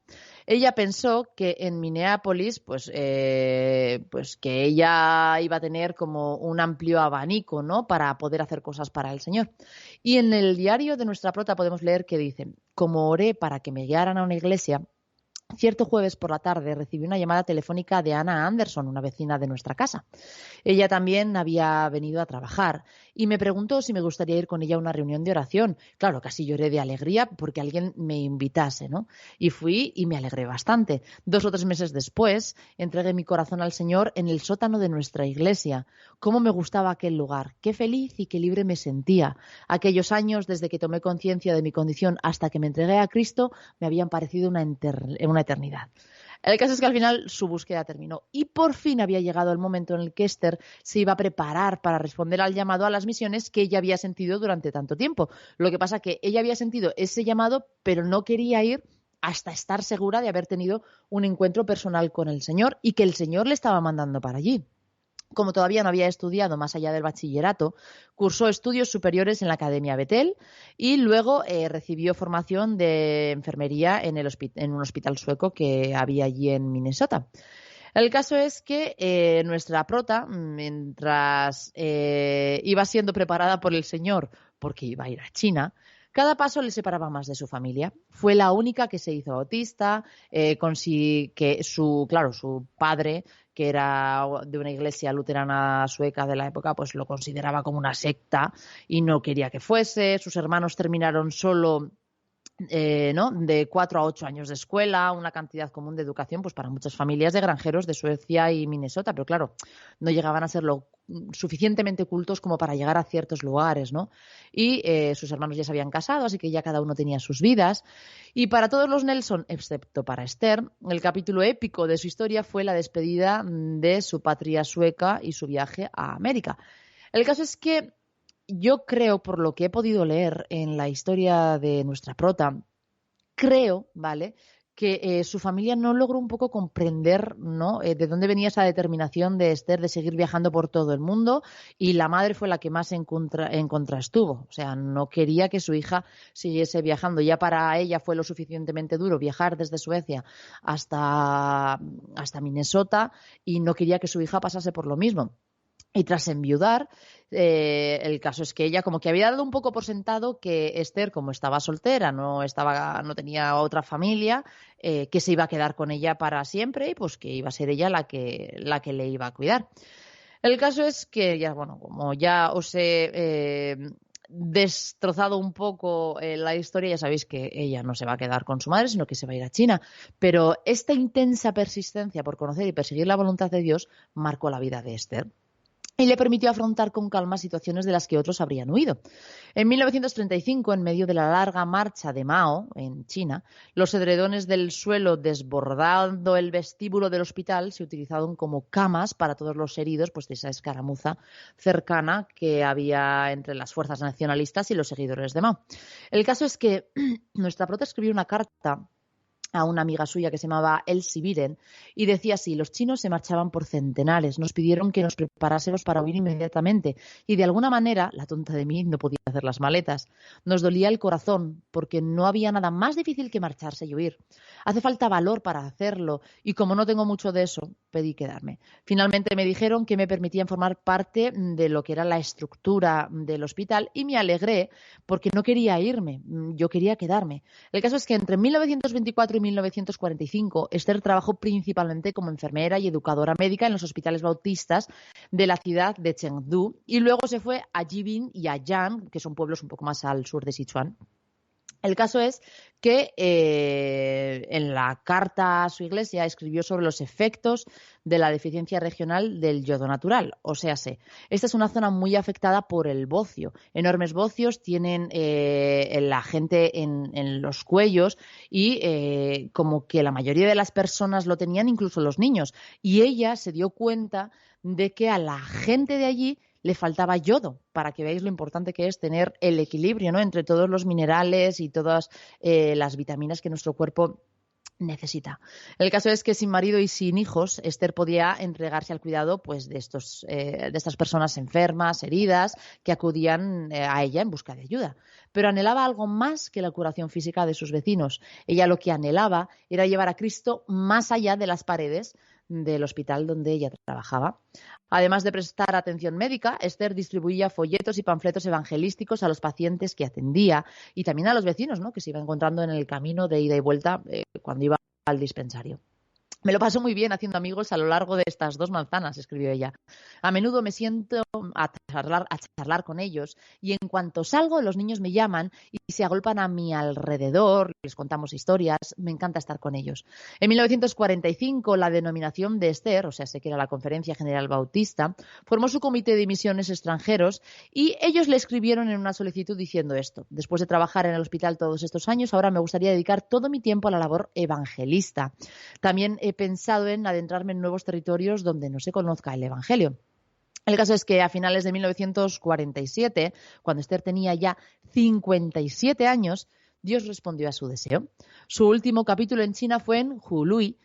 Speaker 8: Ella pensó que en Minneapolis, pues que ella iba a tener como un amplio abanico, ¿no?, para poder hacer cosas para el Señor. Y en el diario de nuestra prota podemos leer que dice, como oré para que me guiaran a una iglesia, cierto jueves por la tarde recibí una llamada telefónica de Anna Anderson, una vecina de nuestra casa. Ella también había venido a trabajar y me preguntó si me gustaría ir con ella a una reunión de oración. Claro, casi lloré de alegría porque alguien me invitase, ¿no? Y fui y me alegré bastante. 2 o 3 meses después entregué mi corazón al Señor en el sótano de nuestra iglesia. Cómo me gustaba aquel lugar, qué feliz y qué libre me sentía. Aquellos años desde que tomé conciencia de mi condición hasta que me entregué a Cristo me habían parecido una eternidad. El caso es que al final su búsqueda terminó y por fin había llegado el momento en el que Esther se iba a preparar para responder al llamado a las misiones que ella había sentido durante tanto tiempo. Lo que pasa que ella había sentido ese llamado, pero no quería ir hasta estar segura de haber tenido un encuentro personal con el Señor y que el Señor le estaba mandando para allí. Como todavía no había estudiado más allá del bachillerato, cursó estudios superiores en la Academia Bethel y luego recibió formación de enfermería en un hospital sueco que había allí en Minnesota. El caso es que nuestra prota, mientras iba siendo preparada por el Señor porque iba a ir a China, cada paso le separaba más de su familia. Fue la única que se hizo bautista, su padre, que era de una iglesia luterana sueca de la época, pues lo consideraba como una secta y no quería que fuese. Sus hermanos terminaron solo de 4 a 8 años de escuela, una cantidad común de educación pues para muchas familias de granjeros de Suecia y Minnesota, pero claro, no llegaban a ser lo suficientemente cultos como para llegar a ciertos lugares, ¿no? Y sus hermanos ya se habían casado, así que ya cada uno tenía sus vidas. Y para todos los Nelson, excepto para Esther, el capítulo épico de su historia fue la despedida de su patria sueca y su viaje a América. El caso es que yo creo, por lo que he podido leer en la historia de nuestra prota, creo, ¿vale?, que su familia no logró un poco comprender, ¿no?, de dónde venía esa determinación de Esther de seguir viajando por todo el mundo, y la madre fue la que más en contra estuvo. O sea, no quería que su hija siguiese viajando. Ya para ella fue lo suficientemente duro viajar desde Suecia hasta Minnesota y no quería que su hija pasase por lo mismo. Y tras enviudar, el caso es que ella como que había dado un poco por sentado que Esther, como estaba soltera, no tenía otra familia, que se iba a quedar con ella para siempre y pues que iba a ser ella la que le iba a cuidar. El caso es que ya, bueno, como ya os he destrozado un poco la historia, ya sabéis que ella no se va a quedar con su madre, sino que se va a ir a China. Pero esta intensa persistencia por conocer y perseguir la voluntad de Dios marcó la vida de Esther y le permitió afrontar con calma situaciones de las que otros habrían huido. En 1935, en medio de la larga marcha de Mao en China, los edredones del suelo desbordando el vestíbulo del hospital se utilizaron como camas para todos los heridos pues, de esa escaramuza cercana que había entre las fuerzas nacionalistas y los seguidores de Mao. El caso es que nuestra prota escribió una carta a una amiga suya que se llamaba Elsie Biren y decía así: los chinos se marchaban por centenares, nos pidieron que nos preparásemos para huir inmediatamente y de alguna manera, la tonta de mí no podía hacer las maletas. Nos dolía el corazón porque no había nada más difícil que marcharse y huir. Hace falta valor para hacerlo y como no tengo mucho de eso, pedí quedarme. Finalmente me dijeron que me permitían formar parte de lo que era la estructura del hospital y me alegré porque no quería irme, yo quería quedarme. El caso es que entre 1924 y 1945 Esther trabajó principalmente como enfermera y educadora médica en los hospitales bautistas de la ciudad de Chengdu y luego se fue a Jibin y a Yan, que son pueblos un poco más al sur de Sichuan. El caso es que en la carta a su iglesia escribió sobre los efectos de la deficiencia regional del yodo natural. O sea, esta es una zona muy afectada por el bocio. Enormes bocios tienen la gente en los cuellos y como que la mayoría de las personas lo tenían, incluso los niños. Y ella se dio cuenta de que a la gente de allí le faltaba yodo, para que veáis lo importante que es tener el equilibrio, ¿no?, entre todos los minerales y todas las vitaminas que nuestro cuerpo necesita. El caso es que sin marido y sin hijos, Esther podía entregarse al cuidado pues de estas personas enfermas, heridas, que acudían a ella en busca de ayuda. Pero anhelaba algo más que la curación física de sus vecinos. Ella lo que anhelaba era llevar a Cristo más allá de las paredes del hospital donde ella trabajaba. Además de prestar atención médica, Esther distribuía folletos y panfletos evangelísticos a los pacientes que atendía y también a los vecinos, ¿no?, que se iba encontrando en el camino de ida y vuelta cuando iba al dispensario. Me lo paso muy bien haciendo amigos a lo largo de estas 2 manzanas, escribió ella. A menudo me siento a charlar con ellos y en cuanto salgo los niños me llaman y se agolpan a mi alrededor, les contamos historias, me encanta estar con ellos. En 1945 la denominación de Esther, o sea, sé que era la Conferencia General Bautista, formó su comité de misiones extranjeros y ellos le escribieron en una solicitud diciendo esto: después de trabajar en el hospital todos estos años, ahora me gustaría dedicar todo mi tiempo a la labor evangelista. También he pensado en adentrarme en nuevos territorios donde no se conozca el Evangelio. El caso es que a finales de 1947, cuando Esther tenía ya 57 años, Dios respondió a su deseo. Su último capítulo en China fue en Hului,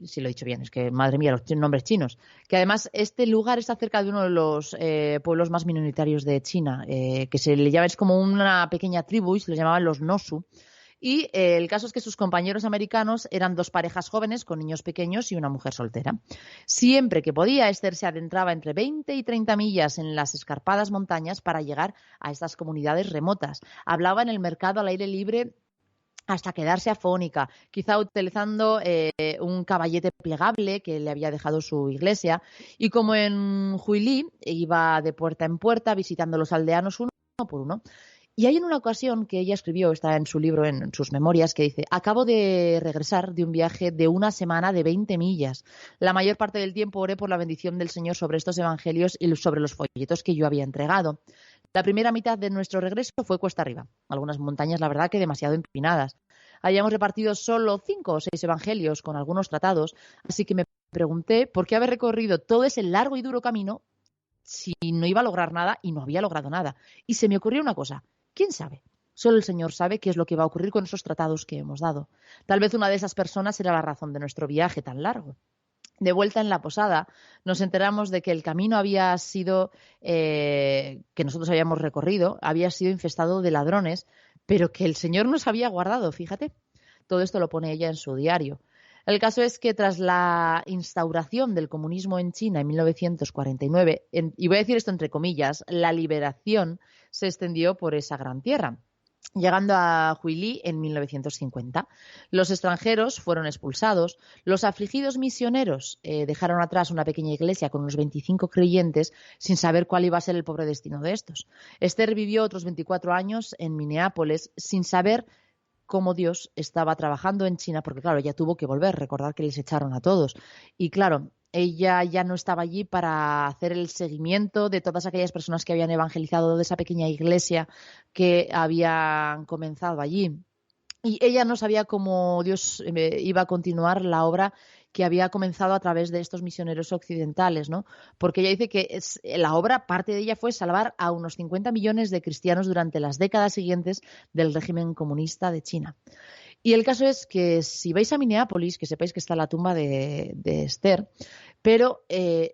Speaker 8: si lo he dicho bien, es que madre mía, los nombres chinos, que además este lugar está cerca de uno de los pueblos más minoritarios de China, que se le llama, es como una pequeña tribu y se les llamaban los Nosu. Y el caso es que sus compañeros americanos eran 2 parejas jóvenes con niños pequeños y una mujer soltera. Siempre que podía, Esther se adentraba entre 20 y 30 millas en las escarpadas montañas para llegar a estas comunidades remotas. Hablaba en el mercado al aire libre hasta quedarse afónica, quizá utilizando un caballete plegable que le había dejado su iglesia. Y como en Huili, iba de puerta en puerta visitando a los aldeanos uno por uno. Y hay en una ocasión que ella escribió, está en su libro, en sus memorias, que dice: acabo de regresar de un viaje de 1 semana de 20 millas. La mayor parte del tiempo oré por la bendición del Señor sobre estos evangelios y sobre los folletos que yo había entregado. La primera mitad de nuestro regreso fue cuesta arriba. Algunas montañas, la verdad, que demasiado empinadas. Habíamos repartido solo 5 o 6 evangelios con algunos tratados, así que me pregunté por qué haber recorrido todo ese largo y duro camino si no iba a lograr nada y no había logrado nada. Y se me ocurrió una cosa: ¿quién sabe? Solo el Señor sabe qué es lo que va a ocurrir con esos tratados que hemos dado. Tal vez una de esas personas era la razón de nuestro viaje tan largo. De vuelta en la posada, nos enteramos de que el camino había sido, que nosotros habíamos recorrido, había sido infestado de ladrones, pero que el Señor nos había guardado, fíjate. Todo esto lo pone ella en su diario. El caso es que tras la instauración del comunismo en China en 1949, y voy a decir esto entre comillas, la liberación se extendió por esa gran tierra, llegando a Huili en 1950. Los extranjeros fueron expulsados, los afligidos misioneros dejaron atrás una pequeña iglesia con unos 25 creyentes sin saber cuál iba a ser el pobre destino de estos. Esther vivió otros 24 años en Minneapolis sin saber cómo Dios estaba trabajando en China, porque claro, ella tuvo que volver, recordar que les echaron a todos. Y claro, ella ya no estaba allí para hacer el seguimiento de todas aquellas personas que habían evangelizado de esa pequeña iglesia que habían comenzado allí. Y ella no sabía cómo Dios iba a continuar la obra que había comenzado a través de estos misioneros occidentales, ¿no? Porque ella dice que la obra, parte de ella fue salvar a unos 50 millones de cristianos durante las décadas siguientes del régimen comunista de China. Y el caso es que si vais a Minneapolis, que sepáis que está la tumba de Esther, pero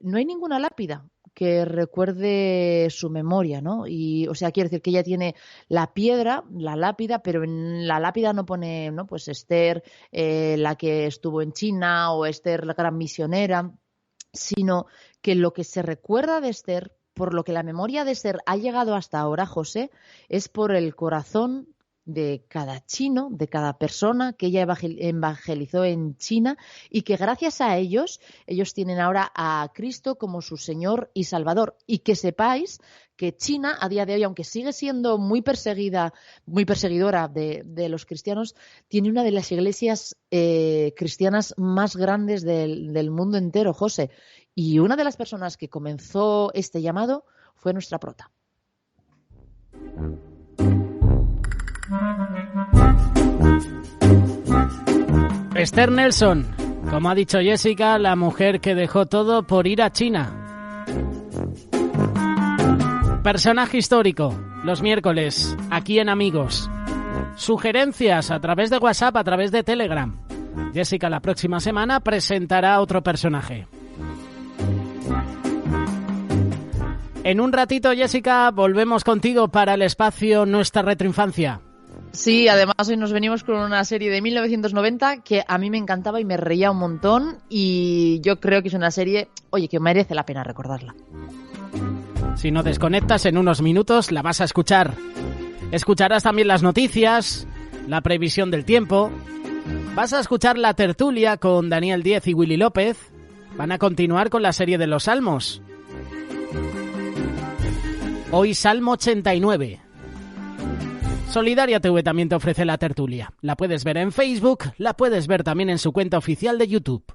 Speaker 8: no hay ninguna lápida que recuerde su memoria, ¿no? Y, o sea, quiere decir que ella tiene la piedra, la lápida, pero en la lápida no pone, ¿no? Pues Esther, la que estuvo en China, o Esther, la gran misionera, sino que lo que se recuerda de Esther, por lo que la memoria de Esther ha llegado hasta ahora, José, es por el corazón de cada chino, de cada persona que ella evangelizó en China, y que gracias a ellos tienen ahora a Cristo como su Señor y Salvador. Y que sepáis que China, a día de hoy, aunque sigue siendo muy perseguidora de los cristianos, tiene una de las iglesias cristianas más grandes del mundo entero, José. Y una de las personas que comenzó este llamado fue nuestra prota.
Speaker 1: Esther Nelson, como ha dicho Jessica, la mujer que dejó todo por ir a China. Personaje histórico, los miércoles, aquí en Amigos. Sugerencias a través de WhatsApp, a través de Telegram. Jessica la próxima semana presentará otro personaje. En un ratito, Jessica, volvemos contigo para el espacio Nuestra Retroinfancia.
Speaker 8: Sí, además hoy nos venimos con una serie de 1990 que a mí me encantaba y me reía un montón, y yo creo que es una serie, oye, que merece la pena recordarla.
Speaker 1: Si no desconectas, en unos minutos la vas a escuchar. Escucharás también las noticias, la previsión del tiempo. Vas a escuchar la tertulia con Daniel Díez y Willy López. Van a continuar con la serie de los Salmos. Hoy Salmo 89. Solidaria TV también te ofrece la tertulia. La puedes ver en Facebook, la puedes ver también en su cuenta oficial de YouTube.